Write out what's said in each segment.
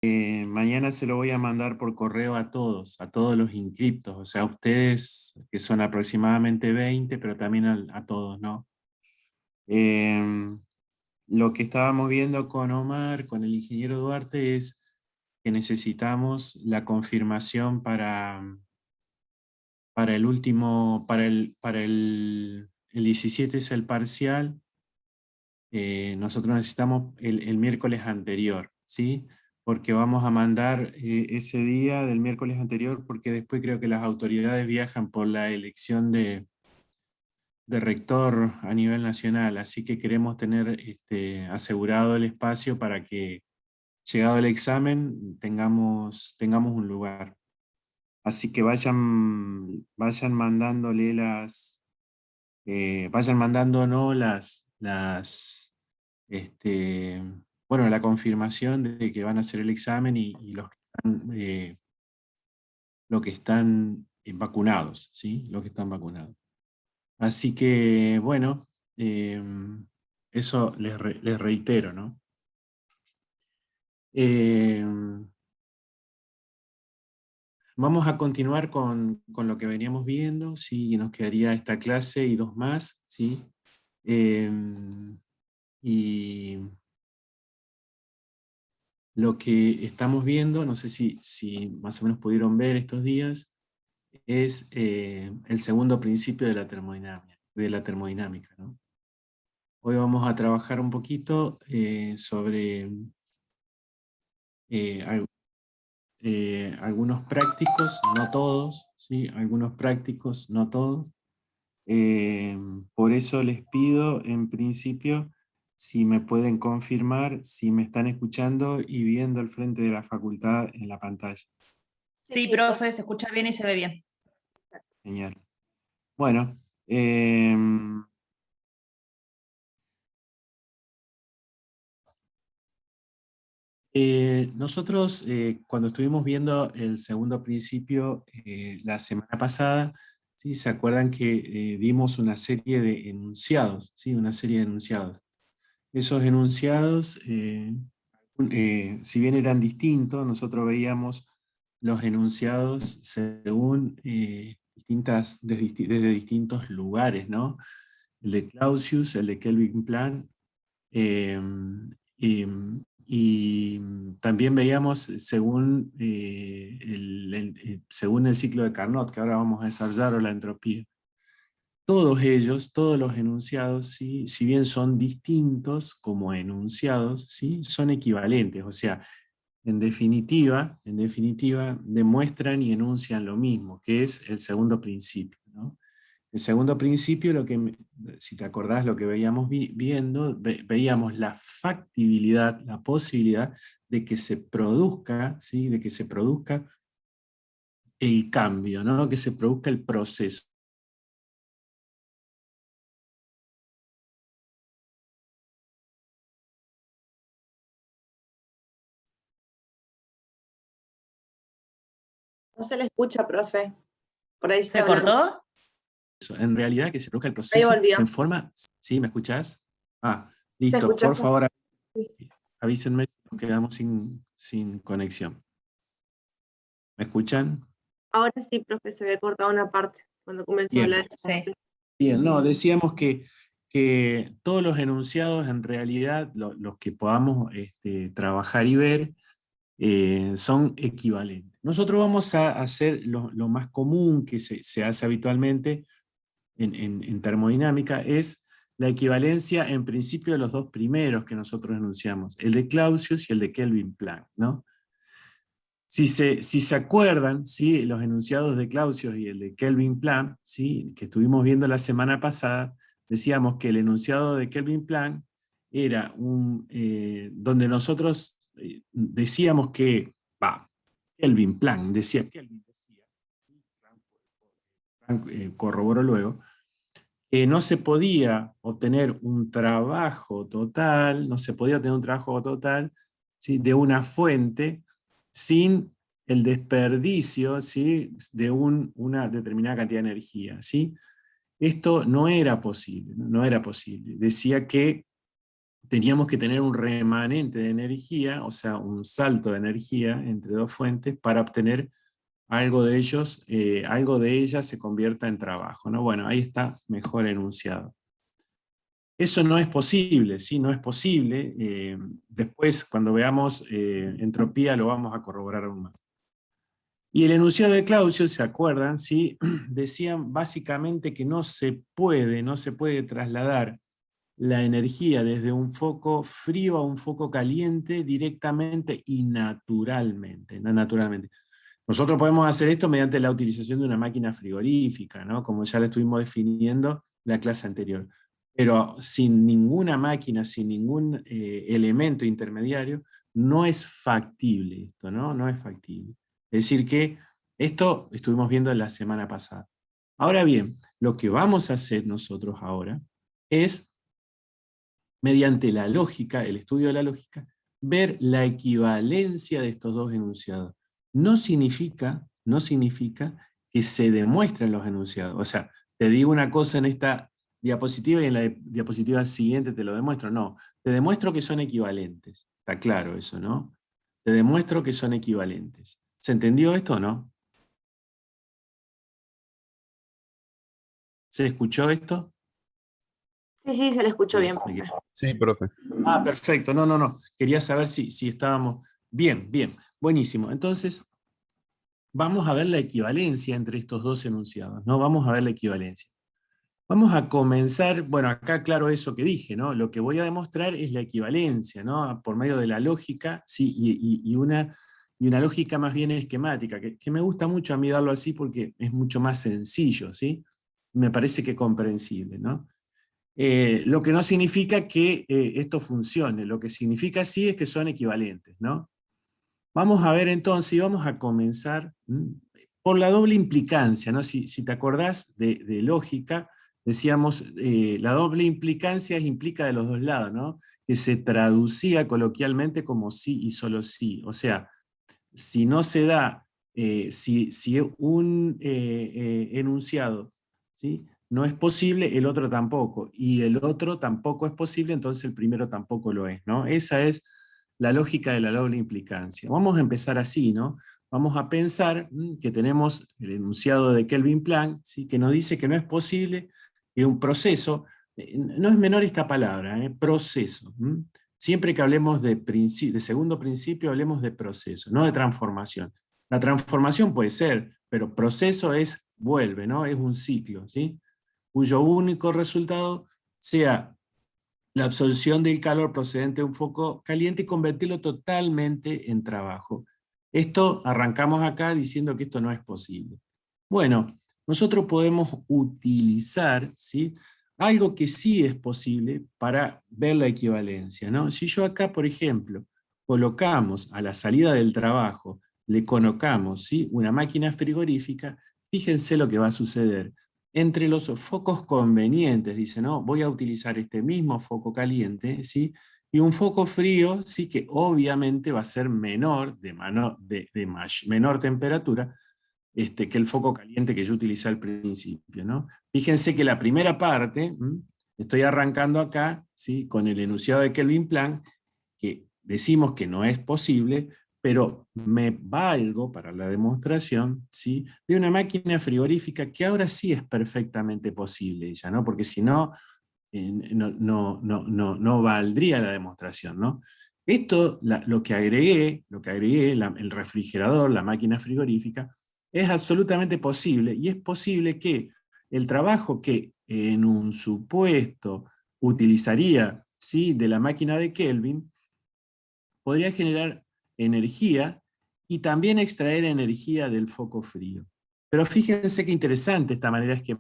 Mañana se lo voy a mandar por correo a todos los inscriptos, o sea, a ustedes, que son aproximadamente 20, pero también a todos, ¿no? Lo que estábamos viendo con Omar, con el ingeniero Duarte, es que necesitamos la confirmación para el último, el 17 es el parcial. Nosotros necesitamos el miércoles anterior, ¿sí? Porque vamos a mandar ese día del miércoles anterior, porque después creo que las autoridades viajan por la elección de rector a nivel nacional, así que queremos tener asegurado el espacio para que, llegado el examen, tengamos un lugar. Así que vayan mandándole vayan mandándonos este, bueno, la confirmación de que van a hacer el examen y los que están vacunados, ¿sí? Los que están vacunados. Así que, bueno, eso les reitero, ¿no? Vamos a continuar con lo que veníamos viendo, ¿sí? Y nos quedaría esta clase y dos más, ¿sí? Y lo que estamos viendo, no sé si más o menos pudieron ver estos días, es el segundo principio de la termodinámica, ¿no? Hoy vamos a trabajar un poquito sobre eh, al- algunos prácticos, no todos, ¿sí? Algunos prácticos, no todos. Por eso les pido, en principio, si me pueden confirmar, si me están escuchando y viendo el frente de la facultad en la pantalla. Sí, profe, se escucha bien y se ve bien. Genial. Bueno, nosotros cuando estuvimos viendo el segundo principio la semana pasada, ¿sí? ¿Se acuerdan que dimos una serie de enunciados? ¿Sí? Una serie de enunciados. Esos enunciados, si bien eran distintos, nosotros veíamos los enunciados según desde distintos lugares, ¿no? El de Clausius, el de Kelvin Plan, eh, y, y también veíamos según el ciclo de Carnot, que ahora vamos a desarrollar, o la entropía. Todos ellos, todos los enunciados, ¿sí? Si bien son distintos como enunciados, ¿sí? Son equivalentes, o sea, en definitiva, demuestran y enuncian lo mismo, que es el segundo principio, ¿no? El segundo principio, si te acordás lo que veíamos viendo, veíamos la factibilidad, la posibilidad de que se produzca, ¿sí? De que se produzca el cambio, ¿no? Que se produzca el proceso. No se le escucha, profe. Por ahí ¿Se cortó? En realidad, que se produzca el Ahí proceso volvió. en forma... ¿Sí? ¿Me escuchás? Ah, ¿Se listo. escucha? Por favor, Sí. avísenme si nos quedamos sin conexión. ¿Me escuchan? Ahora sí, profe, se había cortado una parte cuando comenzó a Bien. hablar. Sí. Bien, no, decíamos que todos los enunciados, en realidad, los que podamos trabajar y ver, son equivalentes. Nosotros vamos a hacer lo más común que se hace habitualmente en termodinámica, es la equivalencia en principio de los dos primeros que nosotros enunciamos, el de Clausius y el de Kelvin Planck, ¿no? Si se acuerdan, ¿sí? Los enunciados de Clausius y el de Kelvin Planck, ¿sí? Que estuvimos viendo la semana pasada, decíamos que el enunciado de Kelvin Planck era donde nosotros decíamos que, Kelvin Planck decía, Planck corroboró luego, que no se podía obtener un trabajo total, no se podía obtener un trabajo total, ¿sí? De una fuente sin el desperdicio, ¿sí? De una determinada cantidad de energía, ¿sí? Esto no era posible, no era posible. Decía que teníamos que tener un remanente de energía, o sea, un salto de energía entre dos fuentes para obtener algo de ellos, algo de ellas se convierta en trabajo, ¿no? Bueno, ahí está mejor enunciado. Eso no es posible, ¿sí? No es posible. Después, cuando veamos entropía, lo vamos a corroborar aún más. Y el enunciado de Clausius, ¿se acuerdan? ¿Sí? Decían básicamente que no se puede trasladar la energía desde un foco frío a un foco caliente directamente y naturalmente, no naturalmente. Nosotros podemos hacer esto mediante la utilización de una máquina frigorífica, ¿no? Como ya lo estuvimos definiendo en la clase anterior. Pero sin ninguna máquina, sin ningún elemento intermediario, no es factible esto, ¿no? No es factible. Es decir que esto estuvimos viendo la semana pasada. Ahora bien, lo que vamos a hacer nosotros ahora es, mediante la lógica, el estudio de la lógica, ver la equivalencia de estos dos enunciados. No significa que se demuestren los enunciados. O sea, te digo una cosa en esta diapositiva y en la diapositiva siguiente te lo demuestro. No, te demuestro que son equivalentes. Está claro eso, ¿no? Te demuestro que son equivalentes. ¿Se entendió esto o no? ¿Se escuchó esto? Sí, sí, se le escuchó bien, Me profe. quedé- Sí, profe. Ah, perfecto. No, no, no. Quería saber si estábamos bien, bien. Buenísimo. Entonces, vamos a ver la equivalencia entre estos dos enunciados, ¿no? Vamos a ver la equivalencia. Vamos a comenzar, bueno, acá claro eso que dije, ¿no? Lo que voy a demostrar es la equivalencia, ¿no? Por medio de la lógica, sí, y una lógica más bien esquemática, que me gusta mucho a mí darlo así porque es mucho más sencillo, ¿sí? Me parece que comprensible, ¿no? Lo que no significa que esto funcione, lo que significa sí es que son equivalentes, ¿no? Vamos a ver entonces, y vamos a comenzar por la doble implicancia, ¿no? Si te acordás de lógica, decíamos, la doble implicancia implica de los dos lados, ¿no? Que se traducía coloquialmente como sí y solo sí. O sea, si no se da, si un enunciado, ¿sí?, no es posible, el otro tampoco, y el otro tampoco es posible, entonces el primero tampoco lo es, ¿no? Esa es la lógica de la doble implicancia. Vamos a empezar así, ¿no? Vamos a pensar que tenemos el enunciado de Kelvin Planck, ¿sí?, que nos dice que no es posible que un proceso, no es menor esta palabra, proceso. Siempre que hablemos de segundo principio, hablemos de proceso, no de transformación. La transformación puede ser, pero proceso vuelve, ¿no? Es un ciclo, ¿sí?, cuyo único resultado sea la absorción del calor procedente de un foco caliente y convertirlo totalmente en trabajo. Esto arrancamos acá diciendo que esto no es posible. Bueno, nosotros podemos utilizar, ¿sí?, algo que sí es posible para ver la equivalencia, ¿no? Si yo acá, por ejemplo, colocamos a la salida del trabajo, le colocamos, ¿sí?, una máquina frigorífica, fíjense lo que va a suceder. Entre los focos convenientes, dice, no, voy a utilizar este mismo foco caliente, ¿sí?, y un foco frío, sí, que obviamente va a ser menor, menor temperatura, que el foco caliente que yo utilicé al principio, ¿no? Fíjense que la primera parte, estoy arrancando acá, ¿sí?, con el enunciado de Kelvin Planck, que decimos que no es posible, pero me valgo para la demostración, ¿sí?, de una máquina frigorífica que ahora sí es perfectamente posible ella, ¿no? Porque si no, no valdría la demostración, ¿no? Esto, lo que agregué, el refrigerador, la máquina frigorífica, es absolutamente posible, y es posible que el trabajo que en un supuesto utilizaría, ¿sí?, de la máquina de Kelvin, podría generar energía y también extraer energía del foco frío. Pero fíjense qué interesante esta manera es que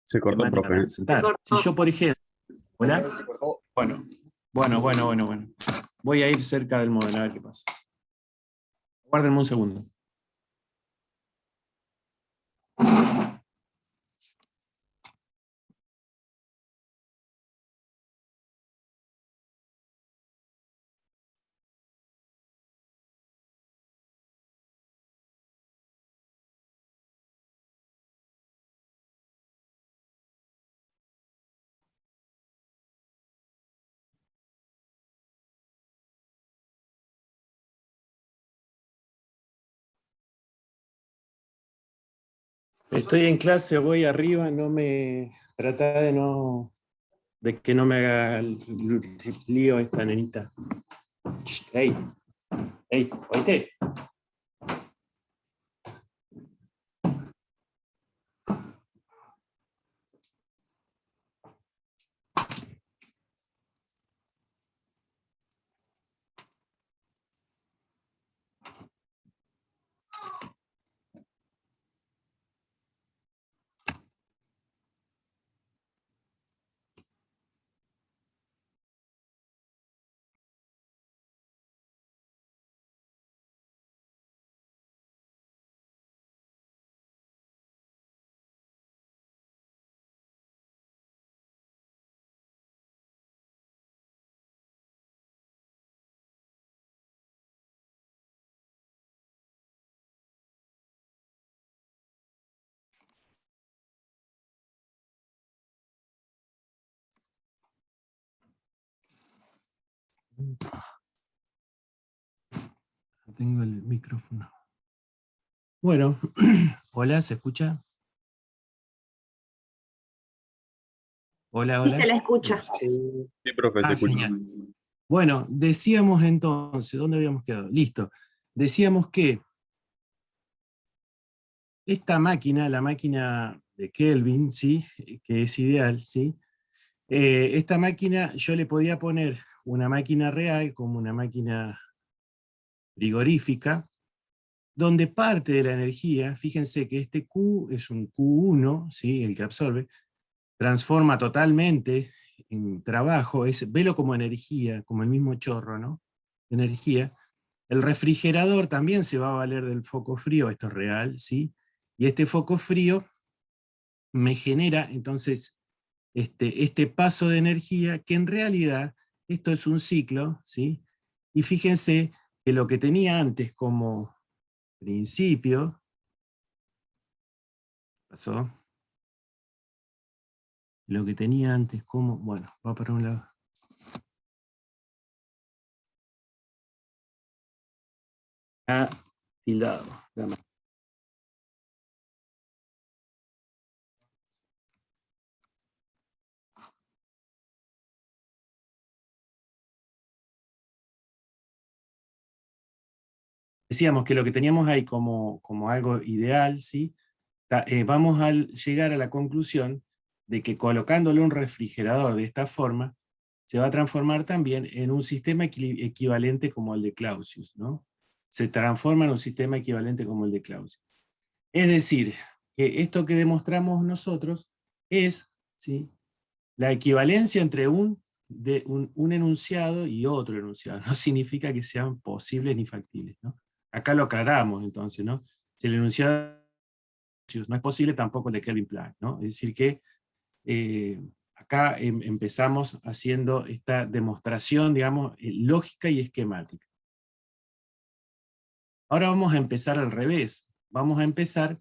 Se cortó, matemática profe. Se representar. Si cortó. yo, por ejemplo, ¿hola? Se cortó. Bueno. Voy a ir cerca del modelo a ver qué pasa. Guárdenme un segundo. Estoy en clase, voy arriba, trata de que no me haga lío esta nenita. Ey, ¿oíste? Tengo el micrófono. Bueno, hola, ¿se escucha? Hola, Sí, hola. se la escucha. Sí, profe, se escucha. Genial. Bueno, decíamos entonces, ¿dónde habíamos quedado? Listo. Decíamos que esta máquina, la máquina de Kelvin, ¿sí? Que es ideal, ¿sí? Esta máquina yo le podía poner una máquina real como una máquina frigorífica, donde parte de la energía, fíjense que este Q es un Q1, ¿sí? El que absorbe, transforma totalmente en trabajo, velo como energía, como el mismo chorro, ¿no? Energía. El refrigerador también se va a valer del foco frío, esto es real, ¿sí? Y este foco frío me genera entonces este paso de energía, que en realidad esto es un ciclo, ¿sí? Y fíjense que lo que tenía antes como principio, pasó, lo que tenía antes como, bueno, va para un lado. Ah, tildado. Decíamos que lo que teníamos ahí como algo ideal, ¿sí? Vamos a llegar a la conclusión de que colocándole un refrigerador de esta forma, se va a transformar también en un sistema equivalente como el de Clausius, ¿no? Se transforma en un sistema equivalente como el de Clausius. Es decir, que esto que demostramos nosotros es, ¿sí?, la equivalencia entre un enunciado y otro enunciado. No significa que sean posibles ni factibles, ¿no? Acá lo aclaramos entonces, ¿no? Si el enunciado no es posible, tampoco el de Kelvin Planck, ¿no? Es decir que acá empezamos haciendo esta demostración, digamos, lógica y esquemática. Ahora vamos a empezar al revés. Vamos a empezar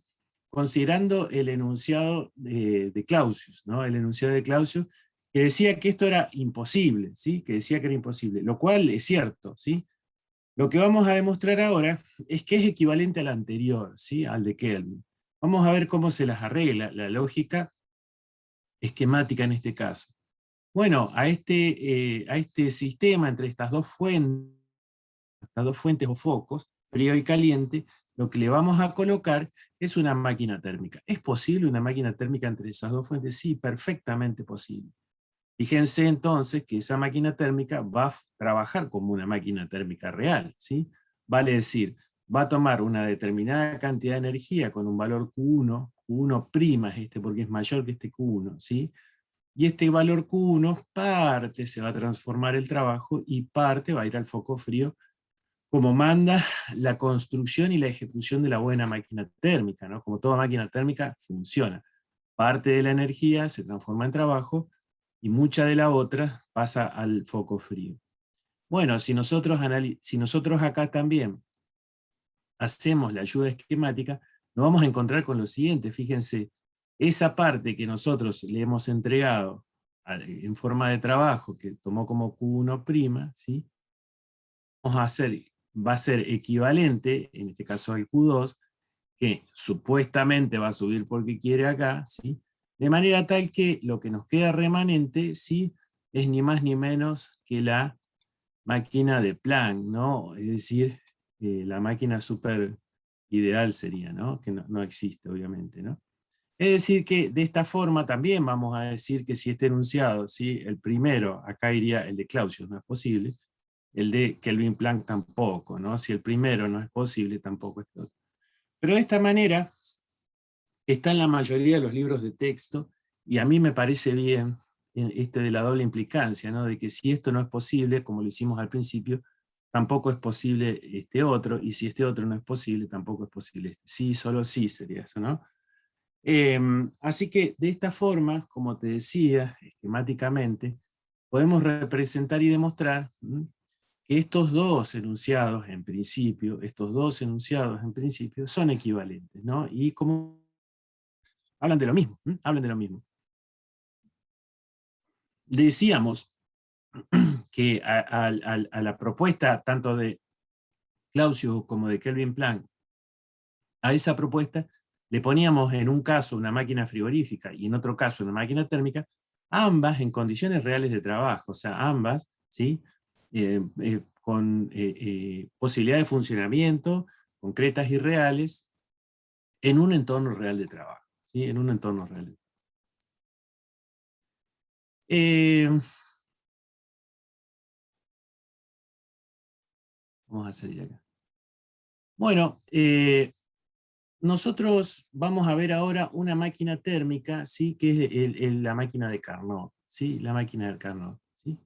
considerando el enunciado de Clausius, ¿no? El enunciado de Clausius, que decía que esto era imposible, ¿sí? Que decía que era imposible, lo cual es cierto, ¿sí? Lo que vamos a demostrar ahora es que es equivalente al anterior, ¿sí? Al de Kelvin. Vamos a ver cómo se las arregla la lógica esquemática en este caso. Bueno, a este sistema entre estas dos fuentes o focos, frío y caliente, lo que le vamos a colocar es una máquina térmica. ¿Es posible una máquina térmica entre esas dos fuentes? Sí, perfectamente posible. Fíjense entonces que esa máquina térmica va a trabajar como una máquina térmica real, ¿sí? Vale decir, va a tomar una determinada cantidad de energía con un valor Q1, Q1' es este porque es mayor que este Q1, ¿sí? Y este valor Q1, parte se va a transformar el trabajo y parte va a ir al foco frío, como manda la construcción y la ejecución de la buena máquina térmica, ¿no? Como toda máquina térmica funciona. Parte de la energía se transforma en trabajo y mucha de la otra pasa al foco frío. Bueno, si nosotros acá también hacemos la ayuda esquemática, nos vamos a encontrar con lo siguiente, fíjense, esa parte que nosotros le hemos entregado en forma de trabajo, que tomó como Q1', ¿sí? Va a ser equivalente, en este caso al Q2, que supuestamente va a subir porque quiere acá, ¿sí? De manera tal que lo que nos queda remanente, ¿sí? Es ni más ni menos que la máquina de Planck, ¿no? Es decir, la máquina super ideal sería, ¿no? Que no existe, obviamente, ¿no? Es decir que de esta forma también vamos a decir que si este enunciado, ¿sí? El primero, acá iría el de Clausius, no es posible, el de Kelvin Planck tampoco, ¿no? Si el primero no es posible, tampoco este otro. Pero de esta manera está en la mayoría de los libros de texto, y a mí me parece bien este de la doble implicancia, ¿no? De que si esto no es posible, como lo hicimos al principio, tampoco es posible este otro, y si este otro no es posible, tampoco es posible este. Sí, solo sí sería eso, ¿no? Así que de esta forma, como te decía, esquemáticamente, podemos representar y demostrar que estos dos enunciados en principio, son equivalentes, ¿no? Y como hablan de lo mismo, hablan de lo mismo. Decíamos que a la propuesta tanto de Clausius como de Kelvin Planck, a esa propuesta le poníamos en un caso una máquina frigorífica y en otro caso una máquina térmica, ambas en condiciones reales de trabajo, o sea, ambas, ¿sí? Con posibilidad de funcionamiento concretas y reales en un entorno real de trabajo, ¿sí? En un entorno real de vamos a salir acá. Bueno, nosotros vamos a ver ahora una máquina térmica, ¿sí? Que es la máquina de Carnot, ¿sí? La máquina de Carnot, ¿sí?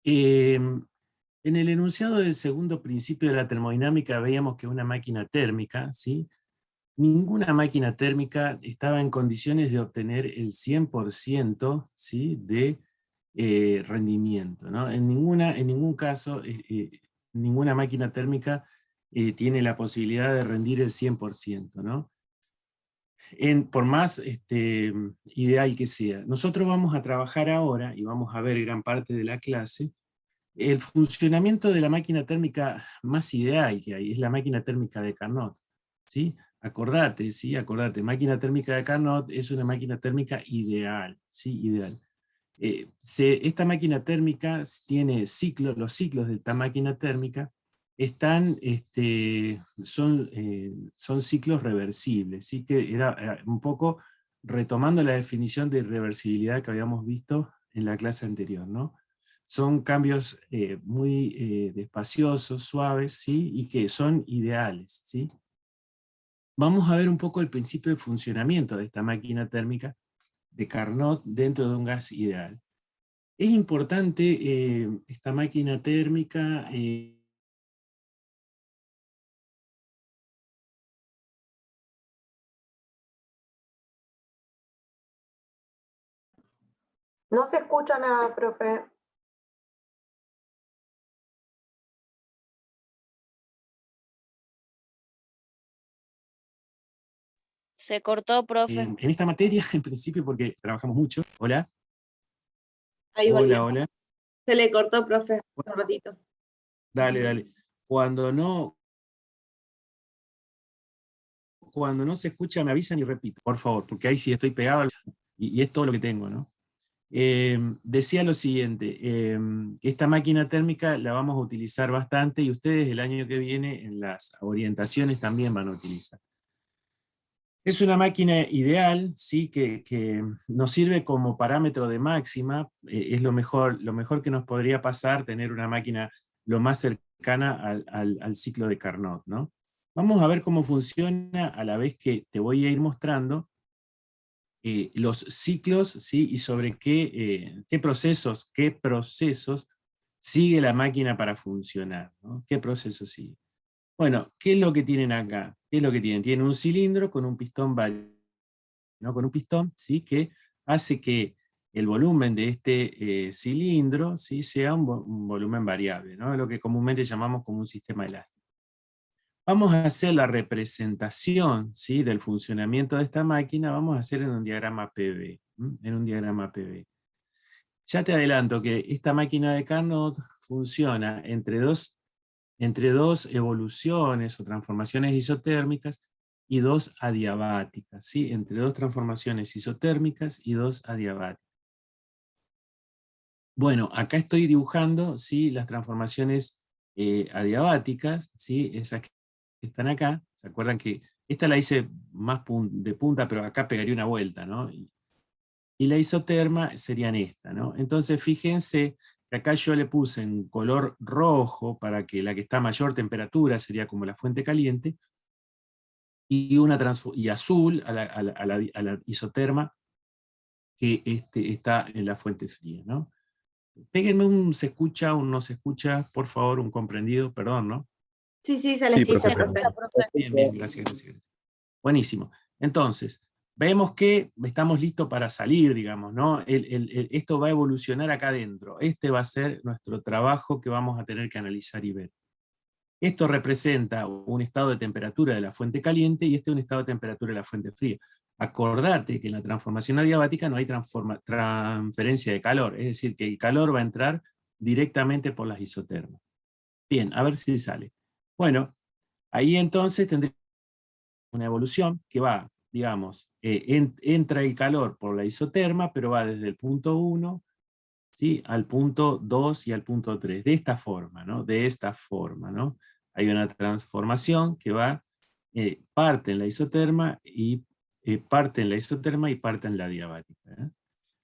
En el enunciado del segundo principio de la termodinámica veíamos que una máquina térmica, ¿sí? Ninguna máquina térmica estaba en condiciones de obtener el 100%, ¿sí? De rendimiento, ¿no? En ningún caso, ninguna máquina térmica tiene la posibilidad de rendir el 100%, ¿no? Por más ideal que sea. Nosotros vamos a trabajar ahora, y vamos a ver gran parte de la clase, el funcionamiento de la máquina térmica más ideal que hay, es la máquina térmica de Carnot, ¿sí? Acordate, ¿sí? Acordate, máquina térmica de Carnot es una máquina térmica ideal, ¿sí? Ideal. Esta máquina térmica tiene ciclos, los ciclos de esta máquina térmica son ciclos reversibles, ¿sí? Que era un poco retomando la definición de irreversibilidad que habíamos visto en la clase anterior, ¿no? Son cambios muy despaciosos, suaves, ¿sí? Y que son ideales, ¿sí? Vamos a ver un poco el principio de funcionamiento de esta máquina térmica de Carnot dentro de un gas ideal. Es importante esta máquina térmica. No se escucha nada, profe. Se cortó, profe. En esta materia, en principio, porque trabajamos mucho. Hola. Ahí volvió. Hola. Se le cortó, profe, un ratito. Dale. Cuando no se escucha, me avisan y repito, por favor, porque ahí sí estoy pegado y es todo lo que tengo, ¿no? Decía lo siguiente, que esta máquina térmica la vamos a utilizar bastante y ustedes el año que viene en las orientaciones también van a utilizar. Es una máquina ideal, ¿sí? que nos sirve como parámetro de máxima, es lo mejor que nos podría pasar, tener una máquina lo más cercana al ciclo de Carnot, ¿no? Vamos a ver cómo funciona a la vez que te voy a ir mostrando los ciclos, ¿sí? Y sobre qué procesos sigue la máquina para funcionar, ¿no? ¿Qué procesos sigue? Bueno, ¿qué es lo que tienen acá? ¿Qué es lo que tienen? Tienen un cilindro con un pistón variable, ¿no? Con un pistón, ¿sí? Que hace que el volumen de este cilindro, ¿sí? Sea un volumen variable, ¿no? Lo que comúnmente llamamos como un sistema elástico. Vamos a hacer la representación, ¿sí? Del funcionamiento de esta máquina, vamos a hacer en un diagrama PV. En un diagrama PV. Ya te adelanto que esta máquina de Carnot funciona entre dos entre dos evoluciones o transformaciones isotérmicas y dos adiabáticas, ¿sí? Entre dos transformaciones isotérmicas y dos adiabáticas. Bueno, acá estoy dibujando, ¿sí? Las transformaciones adiabáticas, ¿sí? Esas que están acá. ¿Se acuerdan que esta la hice más de punta, pero acá pegaría una vuelta, ¿no? Y la isoterma serían esta, ¿no? Entonces fíjense que acá yo le puse en color rojo para que la que está a mayor temperatura sería como la fuente caliente, y azul a la isoterma que está en la fuente fría, ¿no? Péguenme un se escucha, un no se escucha, por favor, un comprendido, perdón, ¿no? Sí, se le Sí, escucha, profe. profe. Bien, bien, gracias, gracias. Buenísimo. Entonces, vemos que estamos listos para salir, digamos, ¿no? Esto va a evolucionar acá adentro. Este va a ser nuestro trabajo que vamos a tener que analizar y ver. Esto representa un estado de temperatura de la fuente caliente y este es un estado de temperatura de la fuente fría. Acordate que en la transformación adiabática no hay transferencia de calor, es decir, que el calor va a entrar directamente por las isotermas. Bien, a ver si sale. Bueno, ahí entonces tendría una evolución que va, digamos, entra el calor por la isoterma, pero va desde el punto 1, ¿sí? Al punto 2 y al punto 3, de esta forma, ¿no? De esta forma, ¿no? Hay una transformación que va, parte en la isoterma y parte en la isoterma y parte en la adiabática, ¿eh?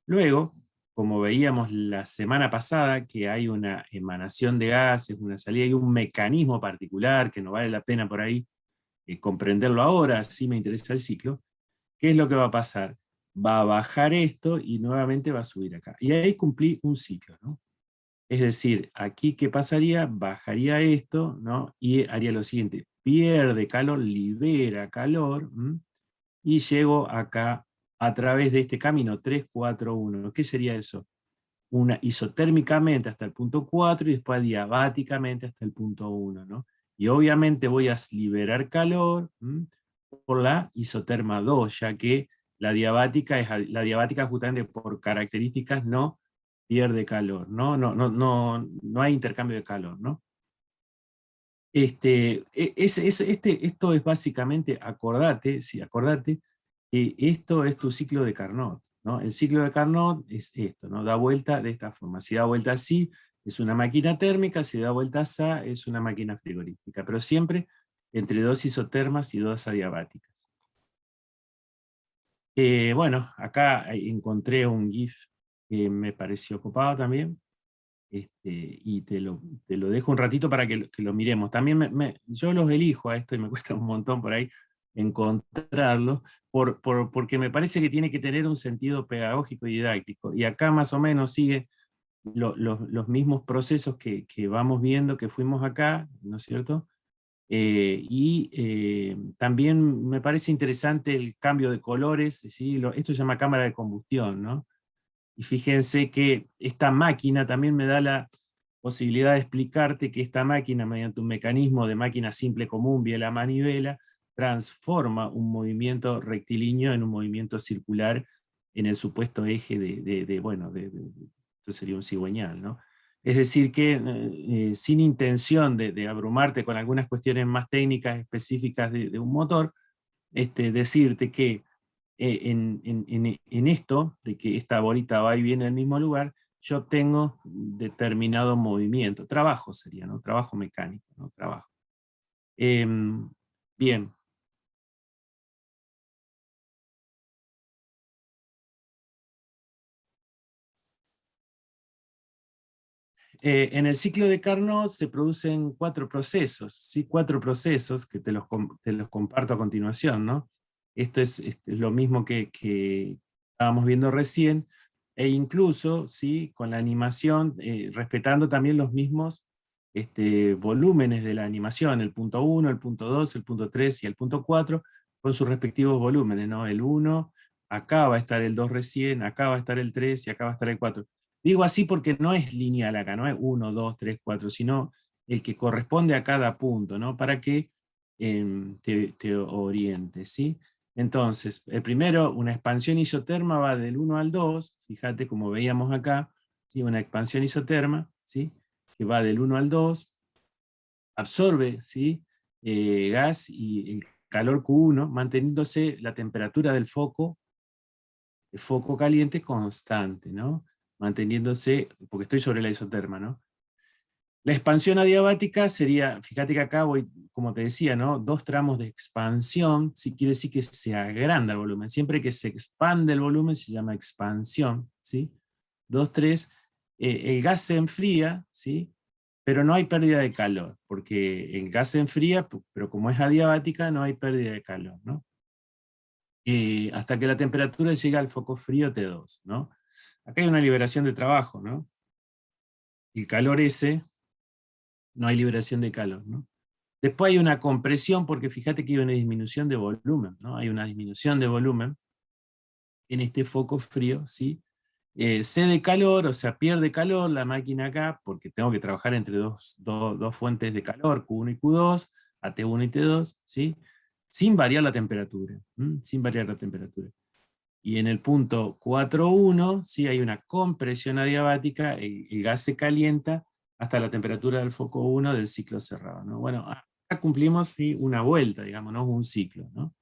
Luego, como veíamos la semana pasada, que hay una emanación de gases, una salida, y un mecanismo particular que no vale la pena por ahí comprenderlo ahora, si me interesa el ciclo, ¿qué es lo que va a pasar? Va a bajar esto y nuevamente va a subir acá. Y ahí cumplí un ciclo, ¿no? Es decir, aquí ¿qué pasaría? Bajaría esto, ¿no? Y haría lo siguiente, pierde calor, libera calor, y llego acá a través de este camino 3, 4, 1. ¿Qué sería eso? Una isotérmicamente hasta el punto 4 y después diabáticamente hasta el punto 1, ¿no? Y obviamente voy a liberar calor por la isoterma 2, ya que la diabática justamente por características no pierde calor, ¿no? No hay intercambio de calor, ¿no? Esto es básicamente, acordate, que esto es tu ciclo de Carnot, ¿no? El ciclo de Carnot es esto, ¿no? Da vuelta de esta forma. Si da vuelta así, es una máquina térmica, si da vuelta así, es una máquina frigorífica, pero siempre entre dos isotermas y dos adiabáticas. Bueno, acá encontré un GIF que me pareció copado también. Y te lo dejo un ratito para que lo miremos. También yo los elijo a esto y me cuesta un montón por ahí encontrarlos, porque me parece que tiene que tener un sentido pedagógico y didáctico. Y acá más o menos sigue los mismos procesos que vamos viendo, que fuimos acá, ¿no es cierto? También me parece interesante el cambio de colores, ¿sí? Esto se llama cámara de combustión, ¿no? Y fíjense que esta máquina también me da la posibilidad de explicarte que esta máquina, mediante un mecanismo de máquina simple común vía la manivela, transforma un movimiento rectilíneo en un movimiento circular en el supuesto eje esto sería un cigüeñal, ¿no? Es decir que sin intención de abrumarte con algunas cuestiones más técnicas específicas de un motor, decirte que en esto, de que esta bolita va y viene al mismo lugar, yo obtengo determinado movimiento, trabajo sería, ¿no? Trabajo mecánico, ¿no? Trabajo. Bien. En el ciclo de Carnot se producen 4 procesos, ¿sí? 4 procesos que te los comparto a continuación, ¿no? Esto es lo mismo que estábamos viendo recién, e incluso, ¿sí? Con la animación, respetando también los mismos volúmenes de la animación, el punto 1, el punto 2, el punto 3 y el punto 4, con sus respectivos volúmenes, ¿no? El 1, acá va a estar el 2 recién, acá va a estar el 3 y acá va a estar el 4. Digo así porque no es lineal acá, no es 1, 2, 3, 4, sino el que corresponde a cada punto, ¿no? Para que te orientes, ¿sí? Entonces, el primero, una expansión isoterma va del 1 al 2, fíjate como veíamos acá, ¿sí? Una expansión isoterma, ¿sí? Que va del 1 al 2, absorbe, ¿sí? Gas y el calor Q1, manteniéndose la temperatura del foco caliente constante, ¿no? Manteniéndose, porque estoy sobre la isoterma, ¿no? La expansión adiabática sería, fíjate que acá voy, como te decía, ¿no? 2 tramos de expansión, si quiere decir que se agranda el volumen. Siempre que se expande el volumen se llama expansión, ¿sí? 2, 3, el gas se enfría, ¿sí? Pero no hay pérdida de calor, porque el gas se enfría, pero como es adiabática no hay pérdida de calor, ¿no? Hasta que la temperatura llega al foco frío T2, ¿no? Acá hay una liberación de trabajo, ¿no? El calor ese, no hay liberación de calor, ¿no? Después hay una compresión, porque fíjate que hay una disminución de volumen, ¿no? Hay una disminución de volumen en este foco frío, ¿sí? Cede calor, o sea, pierde calor la máquina acá, porque tengo que trabajar entre dos fuentes de calor, Q1 y Q2, a T1 y T2, ¿sí? Sin variar la temperatura, sin variar la temperatura. Y en el punto 4.1, ¿sí? Hay una compresión adiabática, el gas se calienta hasta la temperatura del foco 1 del ciclo cerrado, ¿no? Bueno, acá cumplimos, ¿sí? Una vuelta, digamos, ¿no? Un ciclo, ¿no?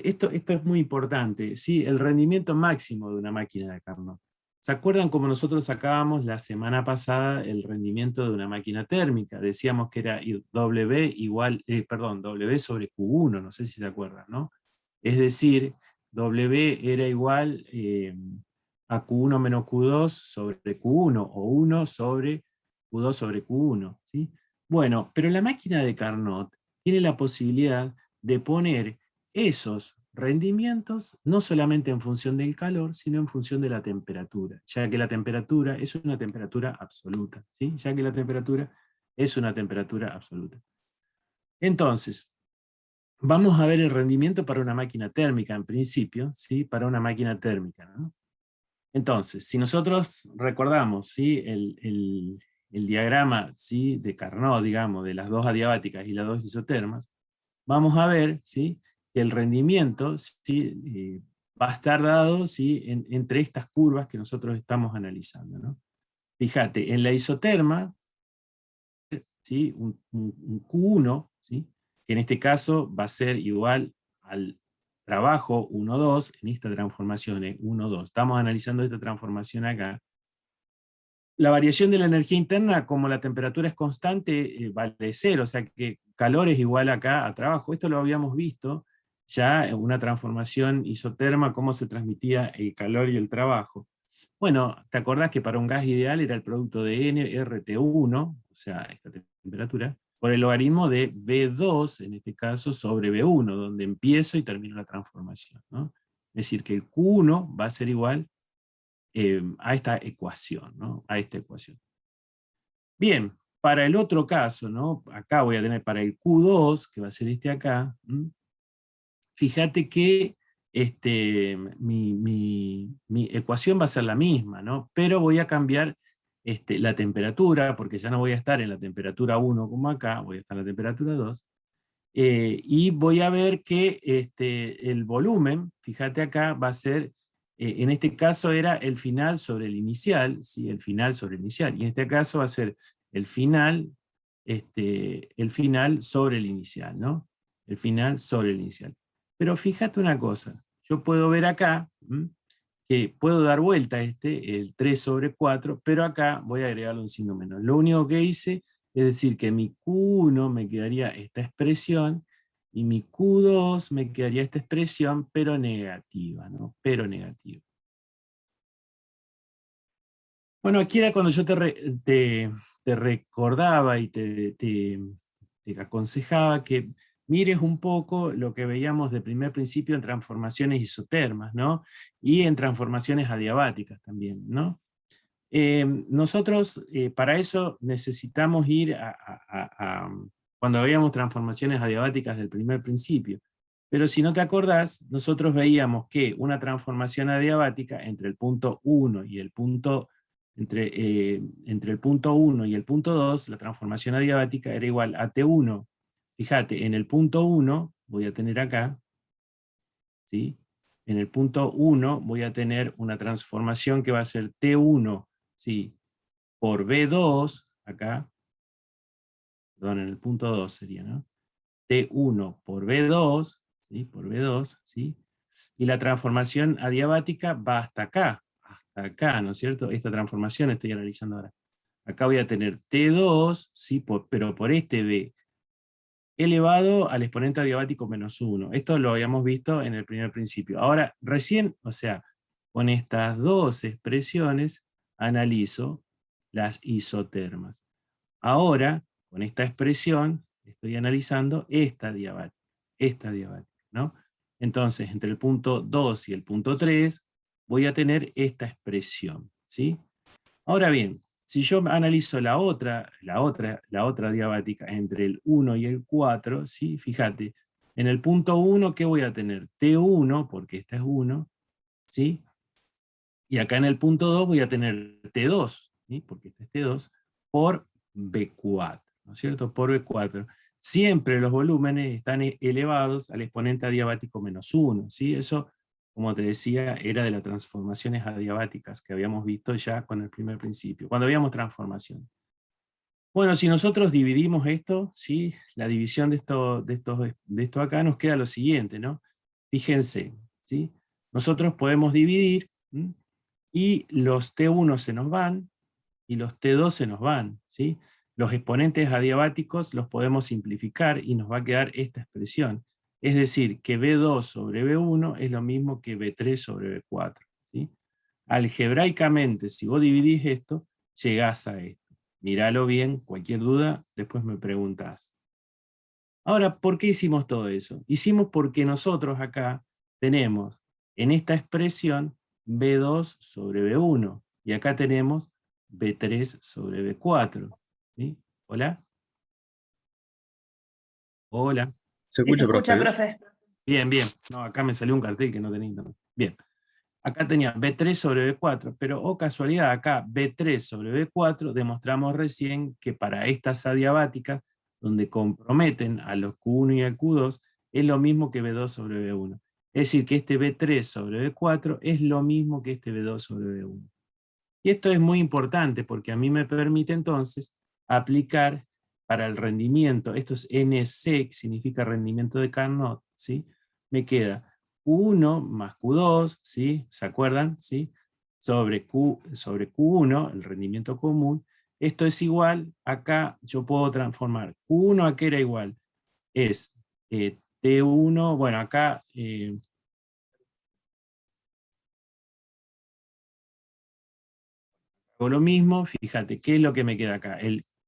Esto es muy importante, ¿sí? El rendimiento máximo de una máquina de Carnot. ¿Se acuerdan cómo nosotros sacábamos la semana pasada el rendimiento de una máquina térmica? Decíamos que era W sobre Q1, no sé si se acuerdan, ¿no? Es decir, W era igual a Q1 menos Q2 sobre Q1, o 1 sobre Q2 sobre Q1, ¿sí? Bueno, pero la máquina de Carnot tiene la posibilidad de poner esos rendimientos no solamente en función del calor, sino en función de la temperatura, ya que la temperatura es una temperatura absoluta, ¿sí? Ya que la temperatura es una temperatura absoluta. Entonces, vamos a ver el rendimiento para una máquina térmica, en principio, ¿sí? Para una máquina térmica, ¿no? Entonces, si nosotros recordamos, ¿sí? el diagrama, ¿sí? De Carnot, digamos, de las dos adiabáticas y las dos isotermas, vamos a ver, ¿sí? Que el rendimiento, ¿sí? Va a estar dado, ¿sí? Entre estas curvas que nosotros estamos analizando, ¿no? Fíjate, en la isoterma, ¿sí? Un Q1, ¿sí? Que en este caso va a ser igual al trabajo 1,2 en esta transformación, 1,2. Estamos analizando esta transformación acá. La variación de la energía interna, como la temperatura es constante, vale 0, o sea que calor es igual acá a trabajo. Esto lo habíamos visto ya en una transformación isoterma, cómo se transmitía el calor y el trabajo. Bueno, ¿te acordás que para un gas ideal era el producto de nRT1, o sea, esta temperatura, por el logaritmo de V2, en este caso, sobre V1, donde empiezo y termino la transformación, ¿no? Es decir, que el Q1 va a ser igual a esta ecuación, ¿no? A esta ecuación. Bien, para el otro caso, ¿no? Acá voy a tener para el Q2, que va a ser este acá, fíjate que mi ecuación va a ser la misma, ¿no? Pero voy a cambiar la temperatura, porque ya no voy a estar en la temperatura 1 como acá, voy a estar en la temperatura 2, y voy a ver que el volumen, fíjate acá, va a ser, en este caso era el final sobre el inicial, ¿sí? El final sobre el inicial, y en este caso va a ser el final sobre el inicial, ¿no? El final sobre el inicial. Pero fíjate una cosa, yo puedo ver acá, que puedo dar vuelta a el 3 sobre 4, pero acá voy a agregarle un signo menos. Lo único que hice es decir que mi Q1 me quedaría esta expresión, y mi Q2 me quedaría esta expresión, pero negativa, ¿no? Pero negativa. Bueno, aquí era cuando yo te recordaba y te aconsejaba que mires un poco lo que veíamos de primer principio en transformaciones isotermas, ¿no? Y en transformaciones adiabáticas también, ¿no? Nosotros para eso necesitamos ir cuando veíamos transformaciones adiabáticas del primer principio. Pero si no te acordás, nosotros veíamos que una transformación adiabática entre el punto 1 y el punto entre el punto 1 y el punto 2, la transformación adiabática era igual a T1. Fíjate, en el punto 1 voy a tener acá, ¿sí? En el punto 1 voy a tener una transformación que va a ser T1, ¿sí? Por B2, acá, perdón, en el punto 2 sería, ¿no? T1 por B2, ¿sí? Por B2, ¿sí? Y la transformación adiabática va hasta acá, ¿no es cierto? Esta transformación estoy analizando ahora. Acá voy a tener T2, ¿sí? Pero por este B, elevado al exponente adiabático menos 1. Esto lo habíamos visto en el primer principio. Ahora, recién, o sea, con estas dos expresiones, analizo las isotermas. Ahora, con esta expresión, estoy analizando esta diabática, ¿no? Entonces, entre el punto 2 y el punto 3, voy a tener esta expresión, ¿sí? Ahora bien, si yo analizo la otra diabática entre el 1 y el 4, ¿sí? Fíjate, en el punto 1, ¿qué voy a tener? T1, porque esta es 1, ¿sí? Y acá en el punto 2 voy a tener T2, ¿sí? Porque este es T2, por B4, ¿no es cierto? Por B4. Siempre los volúmenes están elevados al exponente adiabático menos 1, ¿sí? Eso, como te decía, era de las transformaciones adiabáticas que habíamos visto ya con el primer principio, cuando veíamos transformación. Bueno, si nosotros dividimos esto, ¿sí? La división de esto acá nos queda lo siguiente, ¿no? Fíjense, ¿sí? Nosotros podemos dividir, ¿sí? Y los T1 se nos van, y los T2 se nos van, ¿sí? Los exponentes adiabáticos los podemos simplificar y nos va a quedar esta expresión. Es decir, que B2 sobre B1 es lo mismo que B3 sobre B4, ¿sí? Algebraicamente, si vos dividís esto, llegás a esto. Míralo bien, cualquier duda, después me preguntás. Ahora, ¿por qué hicimos todo eso? Hicimos porque nosotros acá tenemos en esta expresión B2 sobre B1, y acá tenemos B3 sobre B4. ¿Sí? ¿Hola? Hola. ¿Se Sí, se escucha, escucha, profe? profe. Bien, bien. No, acá me salió un cartel que no tenía internet. Bien. Acá tenía B3 sobre B4, pero, oh casualidad, acá B3 sobre B4 demostramos recién que para estas adiabáticas, donde comprometen a los Q1 y al Q2, es lo mismo que B2 sobre B1. Es decir, que este B3 sobre B4 es lo mismo que este B2 sobre B1. Y esto es muy importante porque a mí me permite entonces aplicar para el rendimiento, esto es NC, que significa rendimiento de Carnot, ¿sí? Me queda Q1 más Q2, ¿sí? ¿Se acuerdan? ¿Sí? Sobre Q1, el rendimiento común. Esto es igual, acá yo puedo transformar Q1 a qué era igual. Es T1, bueno, acá hago lo mismo, fíjate, ¿qué es lo que me queda acá?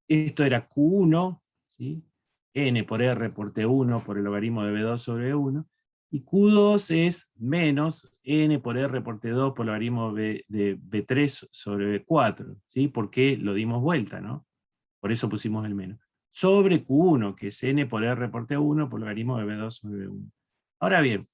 Esto era Q1, ¿sí? N por R por T1 por el logaritmo de B2 sobre B1, y Q2 es menos N por R por T2 por el logaritmo de B3 sobre B4, ¿sí? Porque lo dimos vuelta, ¿no? Por eso pusimos el menos. Sobre Q1, que es N por R por T1 por el logaritmo de B2 sobre B1. Ahora bien,